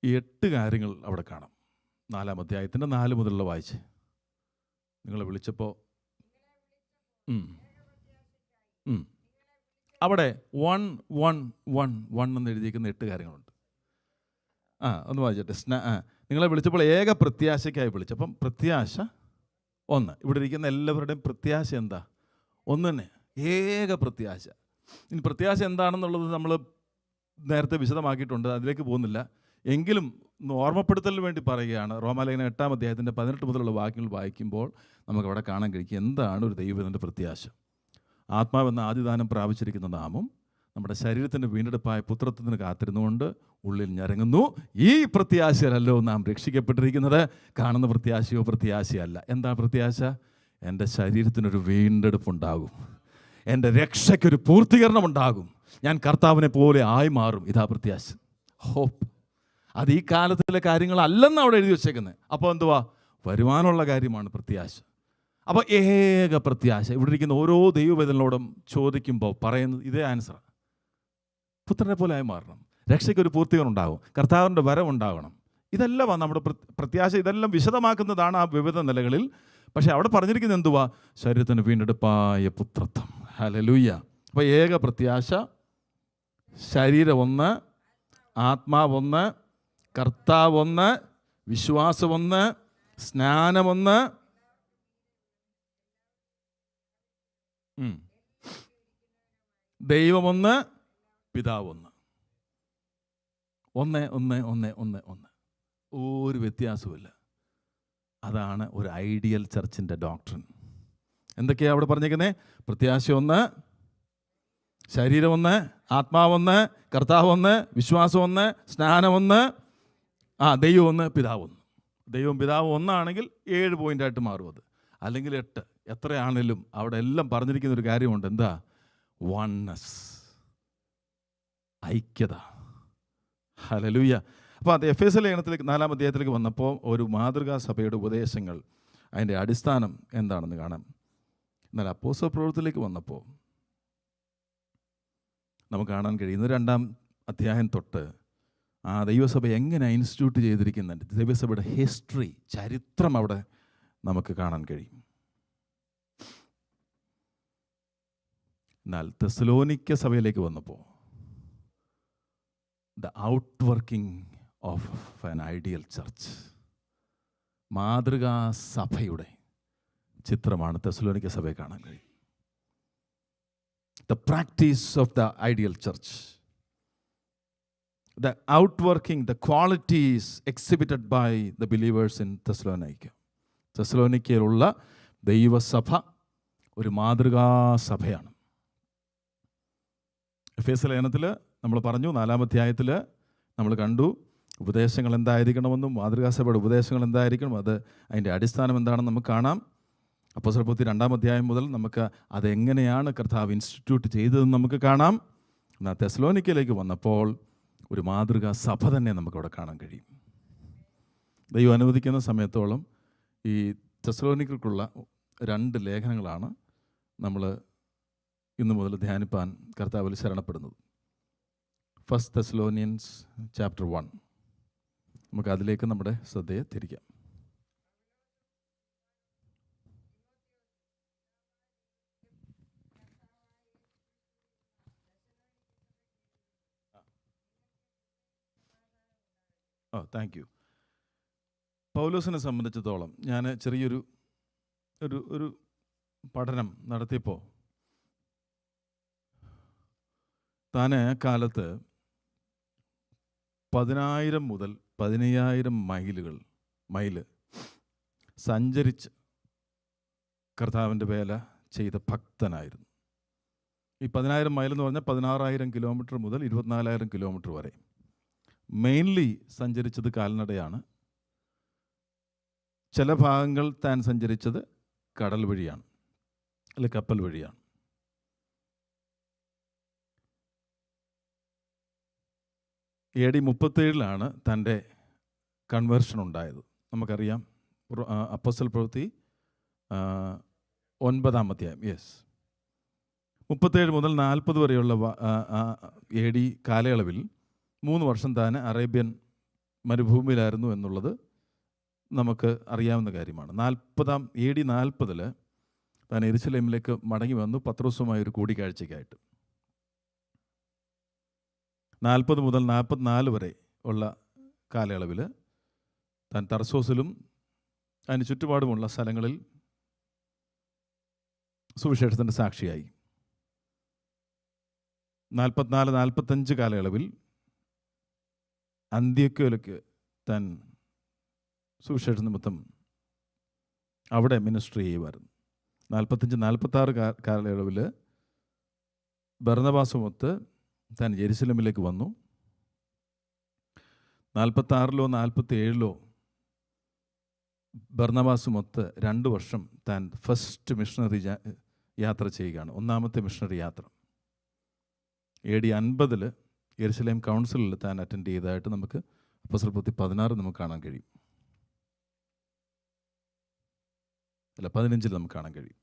ഈ 8 കാര്യങ്ങൾ അവിടെ കാണാം. 4-ാം അധ്യായത്തിൻ്റെ 4 മുതലുള്ള വായിച്ച്. നിങ്ങളെ വിളിച്ചപ്പോൾ അവിടെ 1 എന്ന് എഴുതിയിരിക്കുന്ന 8 കാര്യങ്ങളുണ്ട്. ഒന്ന് വായിച്ചോട്ടെ. നിങ്ങളെ വിളിച്ചപ്പോൾ ഏക പ്രത്യാശയ്ക്കായി വിളിച്ചപ്പം പ്രത്യാശ 1. ഇവിടെ ഇരിക്കുന്ന എല്ലാവരുടെയും പ്രത്യാശ എന്താ? ഒന്ന് തന്നെ, ഏക പ്രത്യാശ. ഇനി പ്രത്യാശ എന്താണെന്നുള്ളത് നമ്മൾ നേരത്തെ വിശദമാക്കിയിട്ടുണ്ട്, അതിലേക്ക് പോകുന്നില്ല. എങ്കിലും ഒന്ന് ഓർമ്മപ്പെടുത്തലിന് വേണ്ടി പറയുകയാണ്. റോമാലേഖനം 8-ാം അധ്യായത്തിൻ്റെ 18 മുതലുള്ള വാക്യങ്ങൾ വായിക്കുമ്പോൾ നമുക്കവിടെ കാണാൻ കഴിയും എന്താണ് ഒരു ദൈവത്തിൻ്റെ പ്രത്യാശ. ആത്മാവെന്ന ആദിദാനം പ്രാപിച്ചിരിക്കുന്ന നാമും നമ്മുടെ ശരീരത്തിൻ്റെ വീണ്ടെടുപ്പായ പുത്രത്വത്തിന് കാത്തിരുന്നുകൊണ്ട് ഉള്ളിൽ ഞരങ്ങുന്നു. ഈ പ്രത്യാശയല്ലോ നാം രക്ഷിക്കപ്പെട്ടിരിക്കുന്നത്. കാണുന്ന പ്രത്യാശയോ പ്രത്യാശയല്ല. എന്താ പ്രത്യാശ? എൻ്റെ ശരീരത്തിനൊരു വീണ്ടെടുപ്പുണ്ടാകും, എൻ്റെ രക്ഷയ്ക്കൊരു പൂർത്തീകരണം ഉണ്ടാകും, ഞാൻ കർത്താവിനെ പോലെ ആയി മാറും. ഇതാ പ്രത്യാശ, ഹോപ്പ്. അത് ഈ കാലത്തിലെ കാര്യങ്ങളല്ലെന്ന് അവിടെ എഴുതി വച്ചേക്കുന്നത്. അപ്പോൾ എന്തുവാ? വരുമാനമുള്ള കാര്യമാണ് പ്രത്യാശ. അപ്പോൾ ഏക പ്രത്യാശ. ഇവിടെ ഇരിക്കുന്ന ഓരോ ദൈവവേദനയോടും ചോദിക്കുമ്പോൾ പറയുന്നത് ഇതേ ആൻസർ: പുത്രനെ പോലെ ആയി മാറണം, രക്ഷയ്ക്കൊരു പൂർത്തീകരണം ഉണ്ടാകും, കർത്താവിൻ്റെ വരവുണ്ടാകണം. ഇതെല്ലാം നമ്മുടെ പ്രത്യാശ. ഇതെല്ലാം വിശദമാക്കുന്നതാണ് ആ വിവിധ നിലകളിൽ. പക്ഷേ അവിടെ പറഞ്ഞിരിക്കുന്നത് എന്തുവാ? ശരീരത്തിന് വീണ്ടെടുപ്പായ പുത്രത്വം. ഹല്ലേലൂയ. അപ്പോൾ ഏക പ്രത്യാശ, ശരീരം ഒന്ന്, ആത്മാവൊന്ന്, കർത്താവൊന്ന്, വിശ്വാസമൊന്ന്, സ്നാനമൊന്ന്, ദൈവമൊന്ന്, പിതാവൊന്ന്. ഒന്ന് ഒന്ന് ഒന്ന് ഒന്ന് ഒന്ന്, ഒരു വ്യത്യാസവുമില്ല. അതാണ് ഒരു ഐഡിയൽ ചർച്ചിൻ്റെ ഡോക്ട്രിൻ. എന്തൊക്കെയാണ് അവിടെ പറഞ്ഞേക്കുന്നത്? പ്രത്യാശ ഒന്ന്, ശരീരം ഒന്ന്, ആത്മാവൊന്ന്, കർത്താവൊന്ന്, വിശ്വാസമൊന്ന്, സ്നാനമൊന്ന്, ദൈവം ഒന്ന്, പിതാവൊന്ന്. ദൈവവും പിതാവും ഒന്നാണെങ്കിൽ 7 പോയിൻ്റായിട്ട് മാറും അത്, അല്ലെങ്കിൽ 8. എത്രയാണെങ്കിലും അവിടെ എല്ലാം പറഞ്ഞിരിക്കുന്ന ഒരു കാര്യമുണ്ട്. എന്താ? വൺനെസ്, ഐക്യത. ഹല്ലേലൂയ. അപ്പോൾ അത് എഫേസ്യ ലേഖനത്തിലേക്ക് 4-ാം അധ്യായത്തിലേക്ക് വന്നപ്പോൾ ഒരു മാതൃകാ സഭയുടെ ഉപദേശങ്ങൾ, അതിൻ്റെ അടിസ്ഥാനം എന്താണെന്ന് കാണാം. എന്നാൽ അപ്പോസ്തല പ്രവൃത്തിയിലേക്ക് വന്നപ്പോൾ നമുക്ക് കാണാൻ കഴിയുന്നത് 2-ാം അധ്യായം തൊട്ട് ആ ദൈവസഭ എങ്ങനെ ഇൻസ്റ്റിറ്റ്യൂട്ട് ചെയ്തിരിക്കുന്നുണ്ട്, ദൈവസഭയുടെ ഹിസ്റ്ററി, ചരിത്രം അവിടെ നമുക്ക് കാണാൻ കഴിയും. എന്നാൽ തെസ്സലോനിക്ക സഭയിലേക്ക് വന്നപ്പോൾ the out working of an ideal church, മാതൃകാ സഭയുടെ ചിത്രമാണ് തെസ്സലോനിക്ക സഭയെ കാണാൻ കഴിയും. The practice of the ideal church, the outworking, the qualities exhibited by the believers in Thessalonica. തെസ്സലോനിക്കയിലുള്ള ദൈവസഭ ഒരു മാതൃകാ സഭയാണ്. എഫേസ്യ ലേഖനത്തിൽ നമ്മൾ പറഞ്ഞു, 4-ാം അധ്യായത്തിൽ നമ്മൾ കണ്ടു ഉപദേശങ്ങൾ എന്തായിരിക്കണമെന്നും മാതൃകാ സഭയുടെ ഉപദേശങ്ങൾ എന്തായിരിക്കണം, അതിൻ്റെ അടിസ്ഥാനം എന്താണെന്ന് നമുക്ക് കാണാം. അപ്പോസ്തല പ്രവൃത്തി 2-ാം അധ്യായം മുതൽ നമുക്ക് അതെങ്ങനെയാണ് കർത്താവ് ഇൻസ്റ്റിറ്റ്യൂട്ട് ചെയ്തതെന്ന് നമുക്ക് കാണാം. എന്നാൽ തെസ്സലോനിക്കയിലേക്ക് വന്നപ്പോൾ ഒരു മാതൃകാ സഭ തന്നെ നമുക്കവിടെ കാണാൻ കഴിയും. ദൈവം അനുവദിക്കുന്ന സമയത്തോളം ഈ തെസ്സലോനിക്കർക്കുള്ള 2 ലേഖനങ്ങളാണ് നമ്മൾ ഇന്നു മുതൽ ധ്യാനിപ്പാൻ കർത്താവിൽ ശരണപ്പെടുന്നത്. 1 തെസ്സലോനിയൻസ് ചാപ്റ്റർ 1. നമുക്ക് അതിലേക്ക് നമ്മുടെ ശ്രദ്ധയെ തിരിക്കാം. Thank you. പൗലോസിനെ സംബന്ധിച്ചിടത്തോളം ഞാൻ ചെറിയൊരു ഒരു പഠനം നടത്തിയപ്പോൾ താൻ കാലത്ത് 10,000 മുതൽ 15,000 മൈല് സഞ്ചരിച്ച് കർത്താവിൻ്റെ വേല ചെയ്ത ഭക്തനായിരുന്നു. ഈ 10,000 മൈൽ എന്ന് പറഞ്ഞാൽ 16,000 കിലോമീറ്റർ മുതൽ 24,000 കിലോമീറ്റർ വരെ. മെയിൻലി സഞ്ചരിച്ചത് കാൽനടയാണ്. ചില ഭാഗങ്ങൾ താൻ സഞ്ചരിച്ചത് കടൽ വഴിയാണ്, അല്ലെ കപ്പൽ വഴിയാണ്. AD 37 തൻ്റെ കൺവേർഷൻ ഉണ്ടായത്. നമുക്കറിയാം, അപ്പോസ്തല പ്രവൃത്തി 9-ാം അധ്യായം. 37 മുതൽ 40 വരെയുള്ള AD കാലയളവിൽ 3 വർഷം താൻ അറേബ്യൻ മരുഭൂമിയിലായിരുന്നു എന്നുള്ളത് നമുക്ക് അറിയാവുന്ന കാര്യമാണ്. AD 40 താൻ യെരുശലേമിലേക്ക് മടങ്ങി വന്നു, പത്രോസുമായി ഒരു കൂടിക്കാഴ്ചയ്ക്കായിട്ട്. 40 മുതൽ 44 വരെ ഉള്ള കാലയളവിൽ താൻ തർസോസിലും അതിന് ചുറ്റുപാടുമുള്ള സ്ഥലങ്ങളിൽ സുവിശേഷത്തിൻ്റെ സാക്ഷിയായി. 44-45 കാലയളവിൽ അന്ത്യോക്യയിലേക്ക് താൻ സുവിശേഷ നിമിത്തം അവിടെ മിനിസ്ട്രി ചെയ്യുമായിരുന്നു. 45-46 കാലയളവിൽ ബർന്നബാസുമൊത്ത് താൻ യെരുശലേമിലേക്ക് വന്നു. 46-ലോ 47-ലോ ബർന്നബാസുമൊത്ത് 2 വർഷം താൻ ഫസ്റ്റ് മിഷണറി യാത്ര ചെയ്യുകയാണ്. ഒന്നാമത്തെ മിഷണറി യാത്ര AD 50 യെരുശലേം കൗൺസിലിൽ താൻ അറ്റൻഡ് ചെയ്തതായിട്ട് നമുക്ക് അപ്പോസ്തലപ്രവൃത്തി 16 നമുക്ക് കാണാൻ കഴിയും. 15 നമുക്ക് കാണാൻ കഴിയും.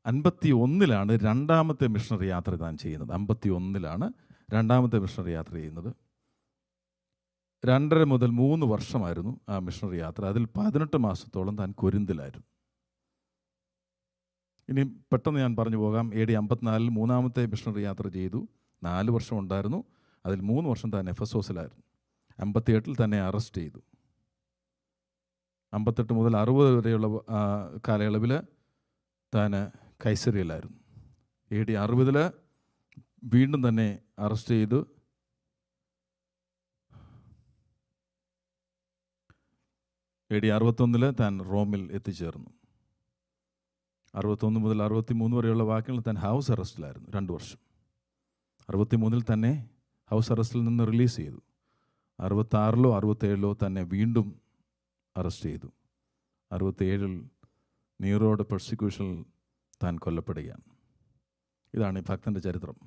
51-ലാണ് രണ്ടാമത്തെ മിഷണറി യാത്ര താൻ ചെയ്യുന്നത്. 51-ലാണ് രണ്ടാമത്തെ മിഷണറി യാത്ര ചെയ്യുന്നത്. 2.5 മുതൽ 3 വർഷമായിരുന്നു ആ മിഷണറി യാത്ര. അതിൽ 18 മാസത്തോളം താൻ കൊരിന്തിലായിരുന്നു. ഇനി പെട്ടെന്ന് ഞാൻ പറഞ്ഞു പോകാം. AD 54 മൂന്നാമത്തെ മിഷണറി യാത്ര ചെയ്തു. 4 വർഷം ഉണ്ടായിരുന്നു. അതിൽ 3 വർഷം താൻ എഫെസോസിലായിരുന്നു. 58 തന്നെ അറസ്റ്റ് ചെയ്തു. 58 മുതൽ 60 വരെയുള്ള കാലയളവിൽ താൻ കൈസരിയിലായിരുന്നു. AD 60 വീണ്ടും തന്നെ അറസ്റ്റ് ചെയ്തു. AD 61 താൻ റോമിൽ എത്തിച്ചേർന്നു. 61 മുതൽ 63 വരെയുള്ള വാക്യങ്ങൾ താൻ ഹൗസ് അറസ്റ്റിലായിരുന്നു 2 വർഷം. 63 തന്നെ ഹൗസ് അറസ്റ്റിൽ നിന്ന് റിലീസ് ചെയ്തു. 66-ലോ 67-ലോ തന്നെ വീണ്ടും അറസ്റ്റ് ചെയ്തു. 67-ൽ നീറോയുടെ പെർസിക്യൂഷനിൽ താൻ കൊല്ലപ്പെടുകയാണ്. ഇതാണ് ഈ ഭക്തൻ്റെ ചരിത്രം.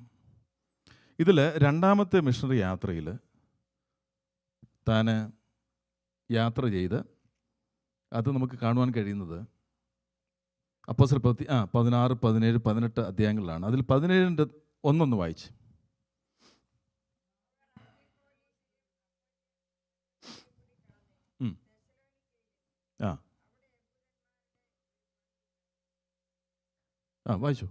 ഇതിൽ രണ്ടാമത്തെ മിഷണറി യാത്രയിൽ താൻ യാത്ര ചെയ്ത് അത് നമുക്ക് കാണുവാൻ കഴിയുന്നത് അപ്പോസ്തലപ്രവൃത്തി 16, 17, 18 അധ്യായങ്ങളിലാണ്. അതിൽ 17-ൻ്റെ 1 വായിച്ച്. വായിച്ചു.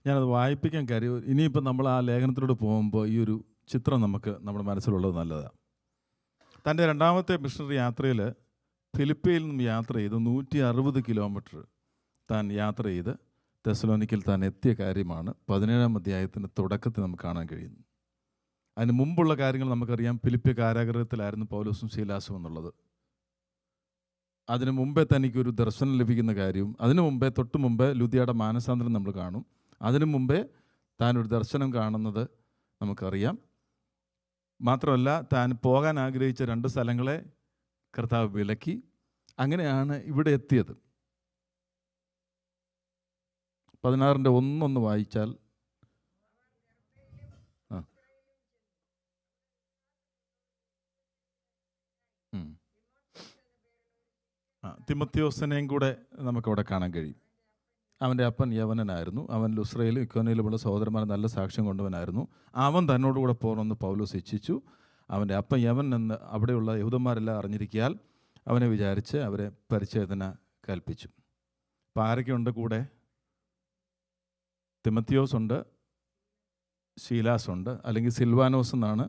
ഞാനത് വായിപ്പിക്കാൻ കാര്യം, ഇനിയിപ്പോൾ നമ്മൾ ആ ലേഖനത്തിലൂടെ പോകുമ്പോൾ ഈ ഒരു ചിത്രം നമുക്ക് നമ്മുടെ മനസ്സിലുള്ളത് നല്ലതാണ്. തൻ്റെ രണ്ടാമത്തെ മിഷണറി യാത്രയിൽ ഫിലിപ്പിയിൽ നിന്നും യാത്ര ചെയ്ത് 160 കിലോമീറ്റർ താൻ യാത്ര ചെയ്ത് തെസ്സലോനിക്കയിൽ താൻ എത്തിയ കാര്യമാണ് 17-ാം അധ്യായത്തിൻ്റെ തുടക്കത്തിൽ നമുക്ക് കാണാൻ കഴിയുന്നത്. അതിന് മുമ്പുള്ള കാര്യങ്ങൾ നമുക്കറിയാം. ഫിലിപ്പി കാരാഗൃഹത്തിലായിരുന്നു പൗലോസും ശീലാസും എന്നുള്ളത്. അതിന് മുമ്പേ തനിക്കൊരു ദർശനം ലഭിക്കുന്ന കാര്യവും, അതിനു മുമ്പേ തൊട്ട് മുമ്പേ ലുദിയയുടെ മാനസാന്തരം നമ്മൾ കാണും. അതിനു മുമ്പേ താനൊരു ദർശനം കാണുന്നത് നമുക്കറിയാം. മാത്രമല്ല, താൻ പോകാൻ ആഗ്രഹിച്ച 2 സ്ഥലങ്ങളെ കർത്താവ് വിലക്കി. അങ്ങനെയാണ് ഇവിടെ എത്തിയത്. 16-ൻ്റെ 1 വായിച്ചാൽ തിമോത്തിയോസിനെയും കൂടെ നമുക്കവിടെ കാണാൻ കഴിയും. അവൻ്റെ അപ്പൻ യവനനായിരുന്നു. അവൻ ലുസ്രയിലും ഇക്കോന്യയിലുമുള്ള സഹോദരന്മാരെ നല്ല സാക്ഷ്യം കൊണ്ടവനായിരുന്നു. അവൻ തന്നോടുകൂടെ പോകണമെന്ന് പൗലോസ് ഇച്ഛിച്ചു. അവൻ്റെ അപ്പൻ യവൻ എന്ന് അവിടെയുള്ള യഹൂദന്മാരെല്ലാം അറിഞ്ഞിരിക്കയാൽ അവനെ വിചാരിച്ച് അവരെ പരിച്ഛേദന കൽപ്പിച്ചു. അപ്പോൾ ആരൊക്കെയുണ്ട് കൂടെ? തിമോത്തിയോസ് ഉണ്ട്, ശീലാസ് ഉണ്ട്, അല്ലെങ്കിൽ സിൽവാനോസ് എന്നാണ്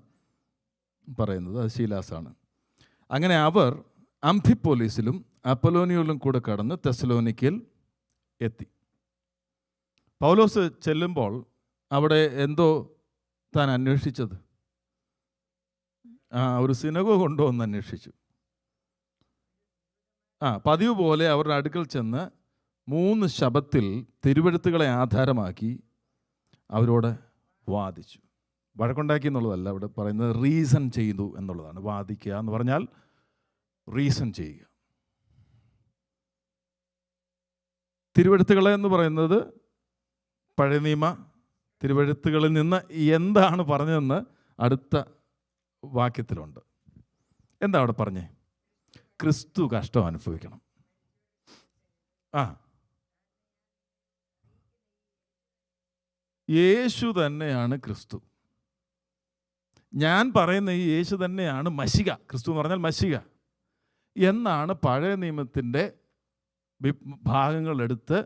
പറയുന്നത്, അത് ശീലാസാണ്. അങ്ങനെ അവർ അംഫിപ്പോലിസിലും അപ്പൊലോനിയയിലും കൂടെ കടന്ന് തെസ്സലോനിക്കയിൽ എത്തി. പൗലോസ് ചെല്ലുമ്പോൾ അവിടെ എന്തോ താൻ അന്വേഷിച്ചത്, ഒരു സിനഗോഗ് ഉണ്ടോ എന്ന് അന്വേഷിച്ചു. പതിവ് പോലെ അവരുടെ അടുക്കൽ ചെന്ന് 3 ശബത്തിൽ തിരുവെഴുത്തുകളെ ആധാരമാക്കി അവരോട് വാദിച്ചു. വഴക്കുണ്ടാക്കി എന്നുള്ളതല്ല ഇവിടെ പറയുന്നത്, റീസൺ ചെയ്തു എന്നുള്ളതാണ്. വാദിക്കുക എന്ന് പറഞ്ഞാൽ റീസൺ ചെയ്യുക. തിരുവെഴുത്തുകളെ എന്ന് പറയുന്നത് പഴയ നിയമ തിരുവെഴുത്തുകളിൽ നിന്ന് എന്താണ് പറഞ്ഞതെന്ന് അടുത്ത വാക്യത്തിലുണ്ട്. എന്താ അവിടെ പറഞ്ഞേ? ക്രിസ്തു കഷ്ടം അനുഭവിക്കണം. യേശു തന്നെയാണ് ക്രിസ്തു. ഞാൻ പറയുന്ന ഈ യേശു തന്നെയാണ് മശിക. ക്രിസ്തു എന്ന് പറഞ്ഞാൽ മശിക എന്നാണ് പഴയ നിയമത്തിൻ്റെ ഭാഗങ്ങളെടുത്ത്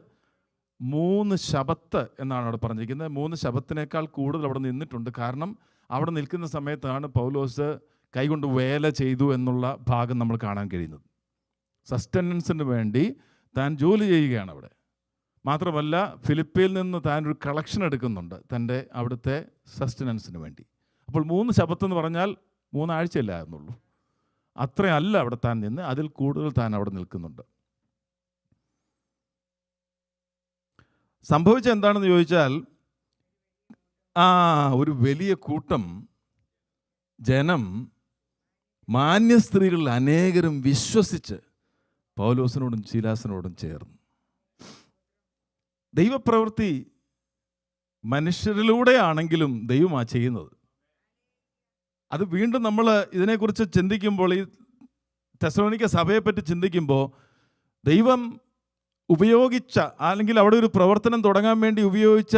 3 ശബത്ത് എന്നാണ് അവിടെ പറഞ്ഞിരിക്കുന്നത്. 3 ശബത്തിനേക്കാൾ കൂടുതൽ അവിടെ നിന്നിട്ടുണ്ട്. കാരണം അവിടെ നിൽക്കുന്ന സമയത്താണ് പൗലോസ് കൈകൊണ്ട് വേല ചെയ്തു എന്നുള്ള ഭാഗം നമ്മൾ കാണാൻ കഴിയുന്നത്. സസ്റ്റനൻസിന് വേണ്ടി താൻ ജോലി ചെയ്യുകയാണ് അവിടെ. മാത്രമല്ല ഫിലിപ്പിയിൽ നിന്ന് താൻ ഒരു കളക്ഷൻ എടുക്കുന്നുണ്ട് തൻ്റെ അവിടുത്തെ സസ്റ്റനൻസിന് വേണ്ടി. അപ്പോൾ 3 ശബത്ത് എന്ന് പറഞ്ഞാൽ 3 ആഴ്ചയില്ലായിരുന്നുള്ളൂ. അത്രയല്ല അവിടെ താൻ നിന്ന്, അതിൽ കൂടുതൽ താൻ അവിടെ നിൽക്കുന്നുണ്ട്. സംഭവിച്ചത് എന്താണെന്ന് ചോദിച്ചാൽ, ഒരു വലിയ കൂട്ടം ജനം, മാന്യ സ്ത്രീകളിൽ അനേകരും വിശ്വസിച്ച് പൗലോസിനോടും ശീലാസിനോടും ചേർന്നു. ദൈവപ്രവൃത്തി മനുഷ്യരിലൂടെയാണെങ്കിലും ദൈവമാണ് ചെയ്യുന്നത്. അത് വീണ്ടും നമ്മൾ ഇതിനെക്കുറിച്ച് ചിന്തിക്കുമ്പോൾ, ഈ തെസ്സലോനിക്ക സഭയെപ്പറ്റി ചിന്തിക്കുമ്പോൾ, ദൈവം ഉപയോഗിച്ച, അല്ലെങ്കിൽ അവിടെ ഒരു പ്രവർത്തനം തുടങ്ങാൻ വേണ്ടി ഉപയോഗിച്ച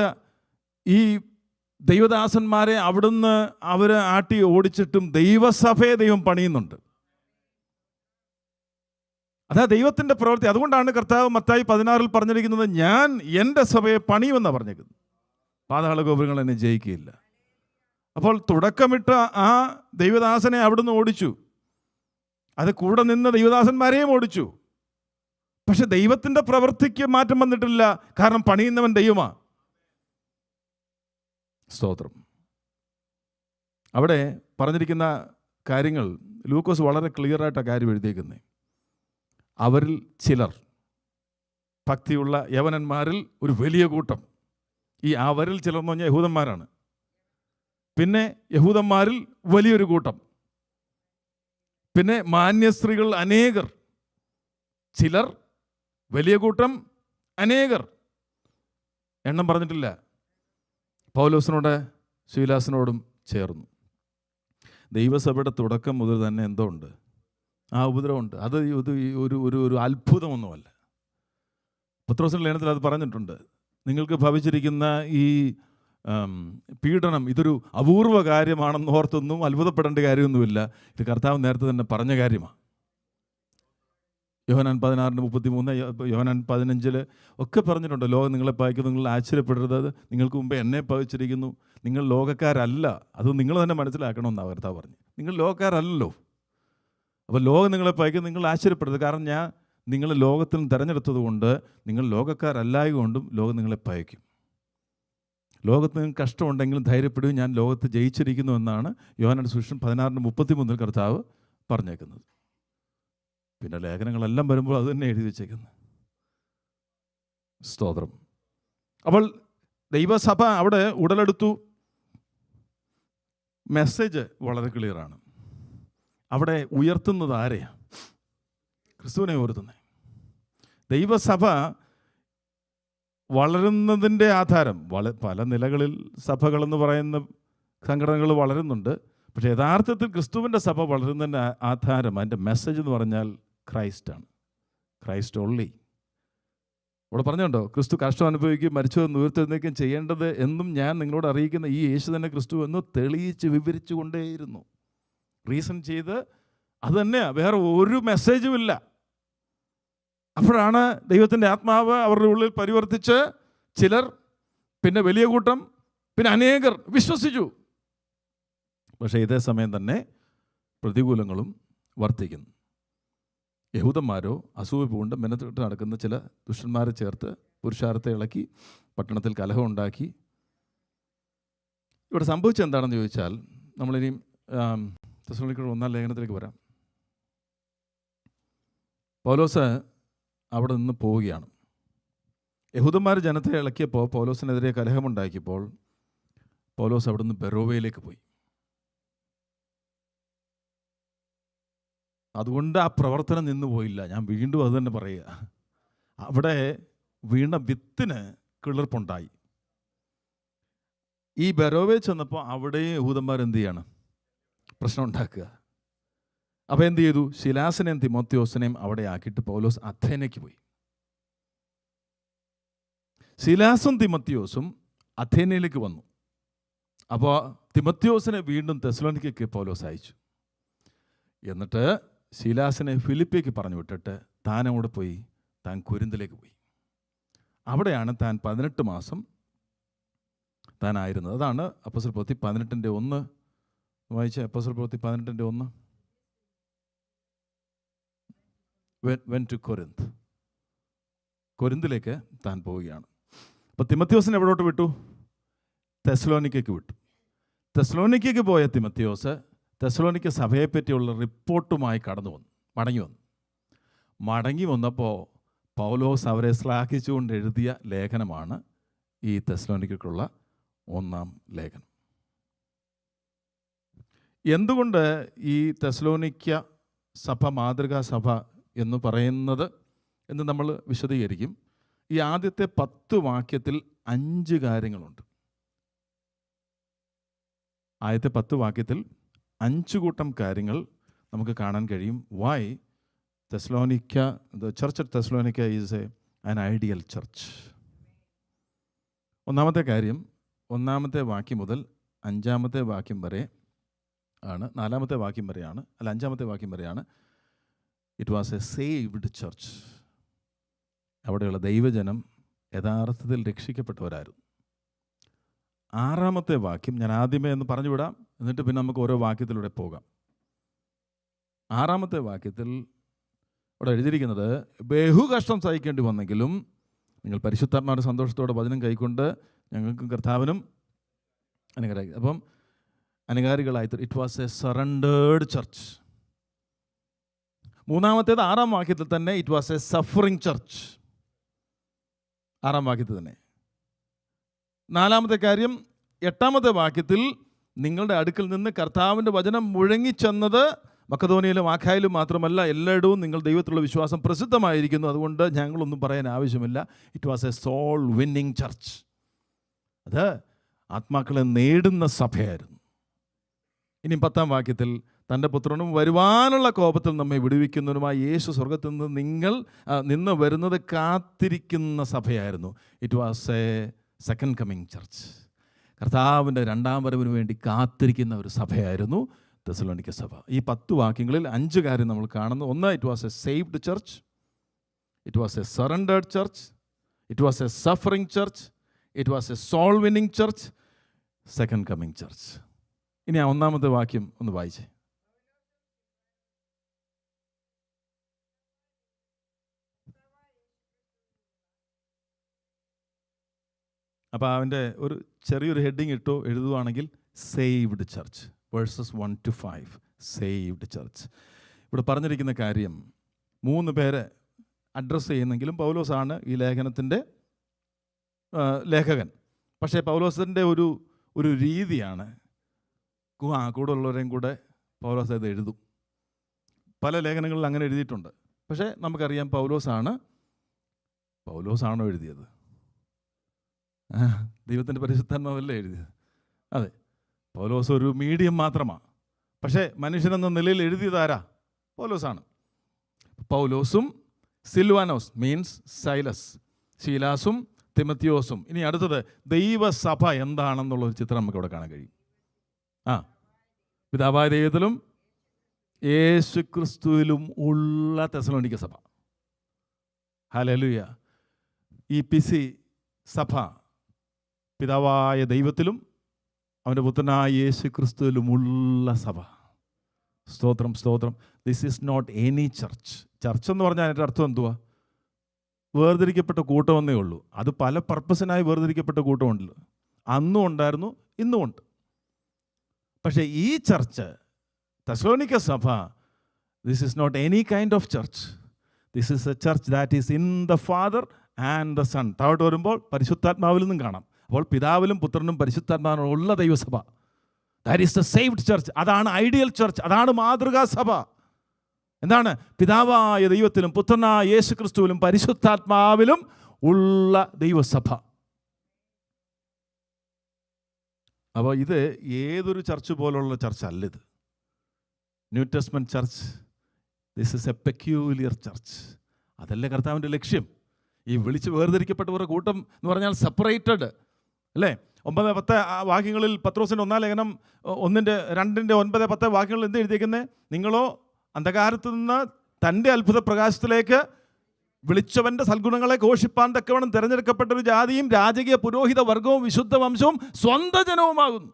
ഈ ദൈവദാസന്മാരെ അവിടുന്ന് അവരെ ആട്ടി ഓടിച്ചിട്ടും ദൈവസഭയെ ദൈവം പണിയുന്നുണ്ട്. അതാ ദൈവത്തിൻ്റെ പ്രവൃത്തി. അതുകൊണ്ടാണ് കർത്താവ് മത്തായി 16 പറഞ്ഞിരിക്കുന്നത്, ഞാൻ എൻ്റെ സഭയെ പണിയുമെന്നാണ് പറഞ്ഞിരിക്കുന്നത്. പാതാള ഗോപുരങ്ങൾ എന്നെ ജയിക്കുകയില്ല. അപ്പോൾ തുടക്കമിട്ട ആ ദൈവദാസനെ അവിടുന്ന് ഓടിച്ചു, അത് കൂടെ നിന്ന് ദൈവദാസന്മാരെയും ഓടിച്ചു. പക്ഷെ ദൈവത്തിൻ്റെ പ്രവൃത്തിക്ക് മാറ്റം വന്നിട്ടില്ല. കാരണം പണിയുന്നവൻ ദൈവമാണ്. സ്തോത്രം. അവിടെ പറഞ്ഞിരിക്കുന്ന കാര്യങ്ങൾ ലൂക്കോസ് വളരെ ക്ലിയറായിട്ട് ആ കാര്യം എഴുതിയിരിക്കുന്നത്. അവരിൽ ചിലർ, ഭക്തിയുള്ള യവനന്മാരിൽ ഒരു വലിയ കൂട്ടം. ഈ അവരിൽ ചിലർ എന്ന് പറഞ്ഞാൽ യഹൂദന്മാരാണ്. പിന്നെ യഹൂദന്മാരിൽ വലിയൊരു കൂട്ടം. പിന്നെ മാന്യസ്ത്രീകൾ അനേകർ. ചിലർ, വലിയ കൂട്ടം, അനേകർ. എണ്ണം പറഞ്ഞിട്ടില്ല. പൗലോസിനോട് ശീലാസിനോടും ചേർന്നു. ദൈവസഭയുടെ തുടക്കം മുതൽ തന്നെ എന്തോ ഉണ്ട്, ആ ഉപദ്രവമുണ്ട്. അത് ഒരു അത്ഭുതമൊന്നുമല്ല. പത്രോസിന്റെ ലേഖനത്തിൽ അത് പറഞ്ഞിട്ടുണ്ട്. നിങ്ങൾക്ക് ഭവിച്ചിരിക്കുന്ന ഈ പീഡനം ഇതൊരു അപൂർവ കാര്യമാണെന്ന് ഓർത്തൊന്നും അത്ഭുതപ്പെടേണ്ട കാര്യമൊന്നുമില്ല. ഇത് കർത്താവ് നേരത്തെ തന്നെ പറഞ്ഞ കാര്യമാണ്. യോഹന്നാൻ 16:33, യോഹന്നാൻ 15 ഒക്കെ പറഞ്ഞിട്ടുണ്ട്. ലോകം നിങ്ങളെ പകയ്ക്കുന്നു, നിങ്ങൾ ആശ്ചര്യപ്പെടരുത്, നിങ്ങൾക്ക് മുമ്പേ എന്നെ പകച്ചിരിക്കുന്നു. നിങ്ങൾ ലോകക്കാരല്ല. അത് നിങ്ങൾ തന്നെ മനസ്സിലാക്കണമെന്നാണ് കർത്താവ് പറഞ്ഞു. നിങ്ങൾ ലോകക്കാരല്ലല്ലോ. അപ്പോൾ ലോകം നിങ്ങളെ പകയ്ക്കും, നിങ്ങൾ ആശ്ചര്യപ്പെടരുത്. കാരണം ഞാൻ നിങ്ങളെ ലോകത്തിൽ നിന്ന് തിരഞ്ഞെടുത്തത് കൊണ്ട്, നിങ്ങൾ ലോകക്കാരല്ലായ കൊണ്ടും ലോകം നിങ്ങളെ പകയ്ക്കും. ലോകത്ത് നിങ്ങൾക്ക് കഷ്ടമുണ്ടെങ്കിലും ധൈര്യപ്പെടുകയും, ഞാൻ ലോകത്ത് ജയിച്ചിരിക്കുന്നു എന്നാണ് യോഹന്നാൻ സുവിശേഷം 16:33 കർത്താവ് പറഞ്ഞേക്കുന്നത്. പിന്നെ ലേഖനങ്ങളെല്ലാം വരുമ്പോൾ അത് തന്നെ എഴുതി വെച്ചേക്കുന്നത്. സ്തോത്രം. അപ്പോൾ ദൈവസഭ അവിടെ ഉടലെടുത്തു. മെസ്സേജ് വളരെ ക്ലിയറാണ്. അവിടെ ഉയർത്തുന്നത് ആരെയാണ്? ക്രിസ്തുവിനെ ഉയർത്തുന്നത്. ദൈവസഭ വളരുന്നതിൻ്റെ ആധാരം പല നിലകളിൽ സഭകളെന്ന് പറയുന്ന സംഘടനകൾ വളരുന്നുണ്ട്. പക്ഷേ യഥാർത്ഥത്തിൽ ക്രിസ്തുവിൻ്റെ സഭ വളരുന്നതിൻ്റെ ആധാരം, അതിൻ്റെ മെസ്സേജ് എന്ന് പറഞ്ഞാൽ ക്രൈസ്റ്റാണ്. Christ only. ഇവിടെ പറഞ്ഞുണ്ടോ, ക്രിസ്തു കഷ്ടം അനുഭവിക്കുകയും മരിച്ചതെന്ന് ഉയർത്തെഴുന്നേൽക്കുകയും ചെയ്യേണ്ടത് എന്നും ഞാൻ നിങ്ങളോട് അറിയിക്കുന്ന ഈ യേശു തന്നെ ക്രിസ്തു എന്ന് തെളിയിച്ച് വിവരിച്ചു കൊണ്ടേയിരുന്നു. റീസൺ ചെയ്ത് അത് തന്നെയാണ്, വേറെ ഒരു മെസ്സേജും ഇല്ല. അപ്പോഴാണ് ദൈവത്തിൻ്റെ ആത്മാവ് അവരുടെ ഉള്ളിൽ പരിവർത്തിച്ച് ചിലർ, പിന്നെ വലിയ കൂട്ടം, പിന്നെ അനേകർ വിശ്വസിച്ചു. പക്ഷേ ഇതേ സമയം തന്നെ പ്രതികൂലങ്ങളും വർദ്ധിക്കുന്നു. യഹൂദന്മാരോ അസൂയ പൂണ്ട് മെനത്തിട്ട് നടക്കുന്ന ചില ദുഷ്ടന്മാരെ ചേർത്ത് പുരുഷാരത്തെ ഇളക്കി പട്ടണത്തിൽ കലഹം ഉണ്ടാക്കി. ഇവിടെ സംഭവിച്ചത് എന്താണെന്ന് ചോദിച്ചാൽ, നമ്മളിനിയും തെസ്സലോനിക്കർ 1 ലേഖനത്തിലേക്ക് വരാം. പൗലോസ് അവിടെ നിന്ന് പോവുകയാണ്. യഹൂദന്മാർ ജനത്തെ ഇളക്കിയപ്പോൾ, പൗലോസിനെതിരെ കലഹമുണ്ടാക്കിയപ്പോൾ പൗലോസ് അവിടുന്ന് ബെറോവയിലേക്ക് പോയി. അതുകൊണ്ട് ആ പ്രവർത്തനം നിന്നു പോയില്ല. ഞാൻ വീണ്ടും അത് തന്നെ പറയുക. അവിടെ വീണ വിത്തിന് കിളിർപ്പുണ്ടായി. ഈ ബെറോവെ ചെന്നപ്പോൾ അവിടെയും യഹൂദന്മാർ എന്ത് ചെയ്യാണ്? പ്രശ്നം ഉണ്ടാക്കുക. അപ്പോൾ എന്ത് ചെയ്തു? ശിലാസിനെയും തിമോത്തിയോസിനെയും അവിടെ ആക്കിയിട്ട് പൗലോസ് അഥേനയ്ക്ക് പോയി. ശിലാസും തിമോത്തിയോസും അഥേനയിലേക്ക് വന്നു. അപ്പോൾ തിമോത്തിയോസിനെ വീണ്ടും തെസ്സലോനിക്കയ്ക്ക് പൗലോസ് അയച്ചു. എന്നിട്ട് ശിലാസിനെ ഫിലിപ്പിലേക്ക് പറഞ്ഞു വിട്ടിട്ട് താൻ അവിടെ പോയി, താൻ കൊരിന്തിലേക്ക് പോയി. അവിടെയാണ് താൻ 18 മാസം താനായിരുന്നത്. അതാണ് അപ്പോസ്തല പ്രവൃത്തി 18:1 വായിച്ച. അപ്പോസ്തല പ്രവൃത്തി 18:1. When to Corinth. കൊരിന്തിലേക്ക് താൻ പോവുകയാണ്. അപ്പോൾ തിമോത്തിയോസിനെ എവിടോട്ട് വിട്ടു? തെസ്സലോനിക്കയ്ക്ക് വിട്ടു. തെസ്സലോനിക്കയ്ക്ക് പോയ തിമോത്തിയോസ് തെസ്സലോനിക്ക സഭയെപ്പറ്റിയുള്ള റിപ്പോർട്ടുമായി മടങ്ങി വന്നപ്പോൾ പൗലോസ് അവരെ ശ്ലാഘിച്ചുകൊണ്ട് എഴുതിയ ലേഖനമാണ് ഈ തെസ്സലോനിക്കയ്ക്കുള്ള 1-ാം ലേഖനം. എന്തുകൊണ്ട് ഈ തെസ്സലോനിക്ക സഭ മാതൃകാ സഭ എന്ന് പറയുന്നത് എന്ന് നമ്മൾ വിശദീകരിക്കും. ഈ ആദ്യത്തെ 10 വാക്യത്തിൽ 5 കാര്യങ്ങളുണ്ട്. ആദ്യത്തെ 10 വാക്യത്തിൽ 5 കൂട്ടം കാര്യങ്ങൾ നമുക്ക് കാണാൻ കഴിയും. Why Thessalonica, the church at Thessalonica is an ideal church. ഒന്നാമത്തെ കാര്യം 1-ാമത്തെ വാക്യം മുതൽ 5-ാമത്തെ വാക്യം വരെ ആണ്, 4-ാമത്തെ വാക്യം വരെയാണ്, 5-ാമത്തെ വാക്യം വരെയാണ്. It was a saved church. അവിടെയുള്ള ദൈവജനം യഥാർത്ഥത്തിൽ രക്ഷിക്കപ്പെട്ടവരായിരുന്നു. 6-ാമത്തെ വാക്യം ഞാൻ ആദ്യമേ ഒന്ന് പറഞ്ഞു വിടാം, എന്നിട്ട് പിന്നെ നമുക്ക് ഓരോ വാക്യത്തിലൂടെ പോകാം. 6-ാമത്തെ വാക്യത്തിൽ അവിടെ എഴുതിയിരിക്കുന്നത്, ബഹുകഷ്ടം സഹിക്കേണ്ടി വന്നെങ്കിലും നിങ്ങൾ പരിശുദ്ധാത്മാവിന്റെ സന്തോഷത്തോടെ വചനം കൈക്കൊണ്ട് ഞങ്ങൾക്കും കർത്താവിനും അനുകാരികൾ. അപ്പം അനുകാരികളായി. It was a surrendered church. 3-ാമത്തേത് 6-ാം വാക്യത്തിൽ തന്നെ, it was a suffering church. 6-ാം വാക്യത്തിൽ തന്നെ. 4-ാമത്തെ കാര്യം 8-ാമത്തെ വാക്യത്തിൽ, നിങ്ങളുടെ അടുക്കൽ നിന്ന് കർത്താവിൻ്റെ വചനം മുഴങ്ങിച്ചെന്നത് മക്കതോനിയയിലും ആഖായിലും മാത്രമല്ല, എല്ലായിടവും നിങ്ങൾ ദൈവത്തിലുള്ള വിശ്വാസം പ്രസിദ്ധമായിരിക്കുന്നു. അതുകൊണ്ട് ഞങ്ങളൊന്നും പറയാൻ ആവശ്യമില്ല. It was a soul winning church. അത് ആത്മാക്കളെ നേടുന്ന സഭയായിരുന്നു. ഇനി 10-ാം വാക്യത്തിൽ, തൻ്റെ പുത്രനും വരുവാനുള്ള കോപത്തിൽ നമ്മെ വിടുവിക്കുന്നതിനുമായി യേശു സ്വർഗത്തിൽ നിന്ന് വരുന്നത് കാത്തിരിക്കുന്ന സഭയായിരുന്നു. It was a second coming church. കർത്താവിൻ്റെ 2-ാം വരവിന് വേണ്ടി കാത്തിരിക്കുന്ന ഒരു സഭയായിരുന്നു തെസ്സലോനിക്ക സഭ. ഈ 10 വാക്യങ്ങളിൽ 5 കാര്യം നമ്മൾ കാണുന്നു. ഒന്ന്, it was a saved church. It was a surrendered church. It was a suffering church. It was a soul winning church. Second coming church. ഇനി ആ 1-ാമത്തെ വാക്യം ഒന്ന് വായിച്ചേ. അപ്പോൾ അവൻ്റെ ഒരു ചെറിയൊരു ഹെഡിങ് എഴുതുവാണെങ്കിൽ, saved church, verses 1-5. Saved church. ഇവിടെ പറഞ്ഞിരിക്കുന്ന കാര്യം 3 പേരെ അഡ്രസ്സ് ചെയ്യുന്നെങ്കിലും പൗലോസാണ് ഈ ലേഖനത്തിൻ്റെ ലേഖകൻ. പക്ഷേ പൗലോസിൻ്റെ ഒരു രീതിയാണ്, കൂടെ ഉള്ളവരെയും കൂടെ പൗലോസ് അത് എഴുതും. പല ലേഖനങ്ങളിൽ അങ്ങനെ എഴുതിയിട്ടുണ്ട്. പക്ഷേ നമുക്കറിയാം പൗലോസാണോ എഴുതിയത്? ദൈവത്തിൻ്റെ പരിശുദ്ധാത്മാവല്ലേ എഴുതിയത്? അതെ, പൗലോസ് ഒരു മീഡിയം മാത്രമാണ്. പക്ഷേ മനുഷ്യനെന്ന നിലയിൽ എഴുതിയതാരാ? പൗലോസാണ്. പൗലോസും സിൽവാനോസ് മീൻസ് സൈലസ്, ശീലാസും തിമോത്തിയോസും. ഇനി അടുത്തത് ദൈവസഭ എന്താണെന്നുള്ളൊരു ചിത്രം നമുക്ക് ഇവിടെ കാണാൻ കഴിയും. പിതാവായ ദൈവത്തിലും യേശുക്രിസ്തുവിലും ഉള്ള തെസ്സലോനിക്ക സഭ. ഹല്ലേലൂയ. EPC സഭ പിതാവായ ദൈവത്തിലും അവൻ്റെ പുത്രനായ യേശുക്രിസ്തുവിലുമുള്ള സഭ. സ്തോത്രം, സ്തോത്രം. This is not any church. Church എന്ന് പറഞ്ഞാൽ അതിൻ്റെ അർത്ഥം എന്തുവാ? വേർതിരിക്കപ്പെട്ട കൂട്ടമെന്നേ ഉള്ളൂ. അത് പല പർപ്പസിനായി വേർതിരിക്കപ്പെട്ട കൂട്ടമുണ്ടല്ലോ. അന്നും ഉണ്ടായിരുന്നു, ഇന്നും ഉണ്ട്. പക്ഷേ ഈ ചർച്ച്, തെസ്സലോനിക്ക സഭ, this is not any kind of church. This is a church that is in the Father and the Son. താഴോട്ട് വരുമ്പോൾ പരിശുദ്ധാത്മാവിൽ നിന്നും കാണാം. അപ്പോൾ പിതാവിലും പുത്രനും പരിശുദ്ധാത്മാവിനും ഉള്ള ദൈവസഭ, that is the saved church. അതാണ് ഐഡിയൽ ചർച്ച്, അതാണ് മാതൃകാ സഭ. എന്താണ്? പിതാവായ ദൈവത്തിലും പുത്രനായ യേശു ക്രിസ്തുവിലും പരിശുദ്ധാത്മാവിലും ഉള്ള ദൈവസഭ. അപ്പോൾ ഇത് ഏതൊരു ചർച്ച് പോലുള്ള ചർച്ച് അല്ല. ഇത് new testament church, this is A peculiar church. അതല്ലേ കർത്താവിൻ്റെ ലക്ഷ്യം. ഈ വിളിച്ച് വേർതിരിക്കപ്പെട്ടവരുടെ കൂട്ടം എന്ന് പറഞ്ഞാൽ സെപ്പറേറ്റഡ് അല്ലേ? 9-10 വാക്യങ്ങളിൽ പത്രോസിൻ്റെ 1 ലേഖനം 1-2-9-10 വാക്യങ്ങളിൽ എന്ത് എഴുതിയിരിക്കുന്നത്? നിങ്ങളോ അന്ധകാരത്ത് നിന്ന് തൻ്റെ അത്ഭുത പ്രകാശത്തിലേക്ക് വിളിച്ചവൻ്റെ സൽഗുണങ്ങളെ ഘോഷിപ്പാൻ തക്കവണ്ണം തിരഞ്ഞെടുക്കപ്പെട്ട ഒരു ജാതിയും രാജകീയ പുരോഹിത വർഗവും വിശുദ്ധ വംശവും സ്വന്തം ജനവുമാകുന്നു.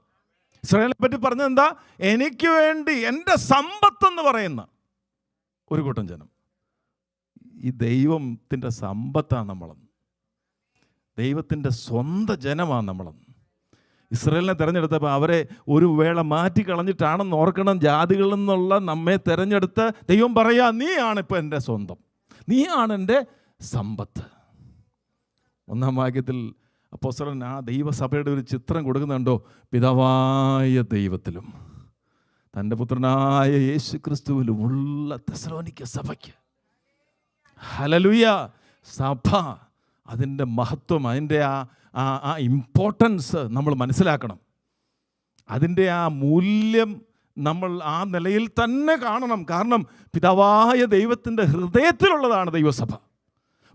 ഇസ്രായേലിനെ പറ്റി പറഞ്ഞത് എന്താ? എനിക്ക് വേണ്ടി എൻ്റെ സമ്പത്തെന്ന് പറയുന്ന ഒരു കൂട്ടം ജനം. ഈ ദൈവത്തിൻ്റെ സമ്പത്താണ് നമ്മളെന്ന്, ദൈവത്തിൻ്റെ സ്വന്തം ജനമാണ് നമ്മളെന്ന്. ഇസ്രായേലിനെ തിരഞ്ഞെടുത്തപ്പോൾ അവരെ ഒരു വേള മാറ്റിക്കളഞ്ഞിട്ടാണെന്ന് ഓർക്കണം. ജാതികളിൽ നിന്നുള്ള നമ്മെ തിരഞ്ഞെടുത്ത് ദൈവം പറയാ, നീയാണ് ഇപ്പോൾ എൻ്റെ സ്വന്തം, നീയാണ് എൻ്റെ സമ്പത്ത്. 1-ാം വാക്യത്തിൽ അപ്പോസ്തലൻ ആ ദൈവസഭയുടെ ഒരു ചിത്രം കൊടുക്കുന്നുണ്ടോ? പിതാവായ ദൈവത്തിലും തൻ്റെ പുത്രനായ യേശു ക്രിസ്തുവിലും ഉള്ള തെസ്സലോനിക്ക സഭയ്ക്ക്. ഹല്ലേലൂയ. സഭ, അതിൻ്റെ മഹത്വം, അതിൻ്റെ ആ ഇമ്പോർട്ടൻസ് നമ്മൾ മനസ്സിലാക്കണം. അതിൻ്റെ ആ മൂല്യം നമ്മൾ ആ നിലയിൽ തന്നെ കാണണം. കാരണം പിതാവായ ദൈവത്തിൻ്റെ ഹൃദയത്തിലുള്ളതാണ് ദൈവസഭ,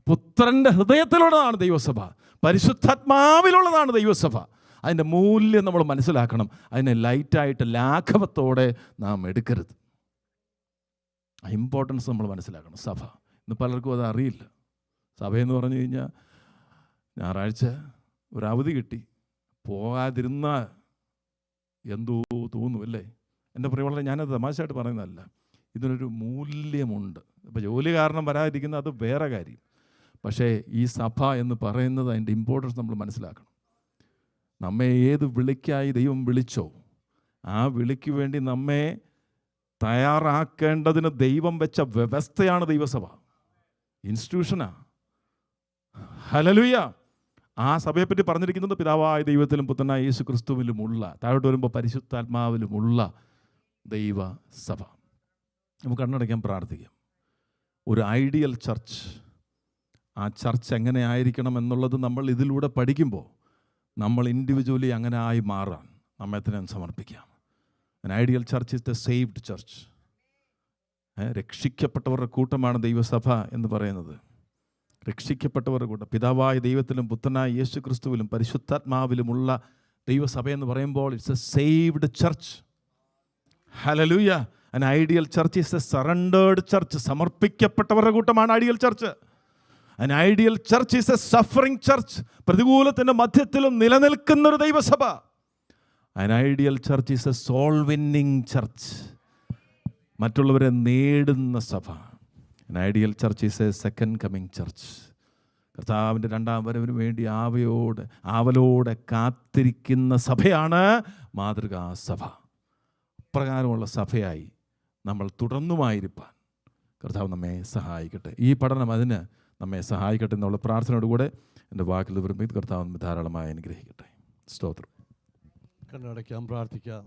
പുത്രൻ്റെ ഹൃദയത്തിലുള്ളതാണ് ദൈവസഭ, പരിശുദ്ധാത്മാവിലുള്ളതാണ് ദൈവസഭ. അതിൻ്റെ മൂല്യം നമ്മൾ മനസ്സിലാക്കണം. അതിനെ ലൈറ്റായിട്ട് ലാഘവത്തോടെ നാം എടുക്കരുത്. ആ ഇമ്പോർട്ടൻസ് നമ്മൾ മനസ്സിലാക്കണം. സഭ ഇന്ന് പലർക്കും അത് അറിയില്ല. സഭയെന്ന് പറഞ്ഞു കഴിഞ്ഞാൽ ഞായറാഴ്ച ഒരു അവധി കിട്ടി, പോകാതിരുന്നാൽ എന്തോ തോന്നും അല്ലേ? എൻ്റെ പ്രിയമുള്ളവരെ, ഞാനത് തമാശയായിട്ട് പറയുന്നതല്ല. ഇതിനൊരു മൂല്യമുണ്ട്. ഇപ്പോൾ ജോലി കാരണം വരാതിരിക്കുന്നത് അത് വേറെ കാര്യം. പക്ഷേ ഈ സഭ എന്ന് പറയുന്നത്, അതിൻ്റെ ഇമ്പോർട്ടൻസ് നമ്മൾ മനസ്സിലാക്കണം. നമ്മെ ഏത് വിളിക്കായി ദൈവം വിളിച്ചോ ആ വിളിക്ക് വേണ്ടി നമ്മെ തയ്യാറാക്കേണ്ടതിന് ദൈവം വെച്ച വ്യവസ്ഥയാണ് ദൈവസഭ, ഇൻസ്റ്റിറ്റ്യൂഷനാണ്. ഹല്ലേലൂയ. ആ സഭയെപ്പറ്റി പറഞ്ഞിരിക്കുന്നത് പിതാവായ ദൈവത്തിലും പുത്രനായ യേശു ക്രിസ്തുവിലുമുള്ള, താഴോട്ട് വരുമ്പോൾ പരിശുദ്ധാത്മാവിലുമുള്ള ദൈവസഭ. നമുക്ക് കണ്ണടയ്ക്കാൻ പ്രാർത്ഥിക്കാം. ഒരു ഐഡിയൽ ചർച്ച്, ആ ചർച്ച് എങ്ങനെ ആയിരിക്കണം എന്നുള്ളത് നമ്മൾ ഇതിലൂടെ പഠിക്കുമ്പോൾ നമ്മൾ ഇൻഡിവിജ്വലി അങ്ങനെ ആയി മാറാൻ നമ്മെ തന്നെ സമർപ്പിക്കാം. An ideal church is the saved church. രക്ഷിക്കപ്പെട്ടവരുടെ കൂട്ടമാണ് ദൈവസഭ എന്ന് പറയുന്നത്. രക്ഷിക്കപ്പെട്ടവരുടെ കൂട്ടം, പിതാവായ ദൈവത്തിലും പുത്രനായ യേശു ക്രിസ്തുവിലും പരിശുദ്ധാത്മാവിലുമുള്ള ദൈവസഭ എന്ന് പറയുമ്പോൾ it's A saved church. Hallelujah. An ideal church is a surrendered church. സമർപ്പിക്കപ്പെട്ടവരുടെ കൂട്ടമാണ് ideal church. An ideal church is a suffering church. പ്രതികൂലത്തിൻ്റെ മധ്യത്തിലും നിലനിൽക്കുന്ന ഒരു ദൈവസഭ. An ideal church is a soul winning church. മറ്റുള്ളവരെ നേടുന്ന സഭ. An ideal church is a second coming church. കർത്താവിൻ്റെ രണ്ടാം വരവിന് വേണ്ടി ആവലോടെ കാത്തിരിക്കുന്ന സഭയാണ് മാതൃകാ സഭ. അപ്രകാരമുള്ള സഭയായി നമ്മൾ തുടർന്നുമായിരിക്കാൻ കർത്താവ് നമ്മെ സഹായിക്കട്ടെ. ഈ പഠനം അതിന് നമ്മെ സഹായിക്കട്ടെ എന്നുള്ള പ്രാർത്ഥനയോടുകൂടെ എൻ്റെ വാക്കിൽ വരുമ്പോൾ കർത്താവ് ധാരാളമായി അനുഗ്രഹിക്കട്ടെ. സ്തോത്രം. കണ്ണടയ്ക്കാം, പ്രാർത്ഥിക്കാം.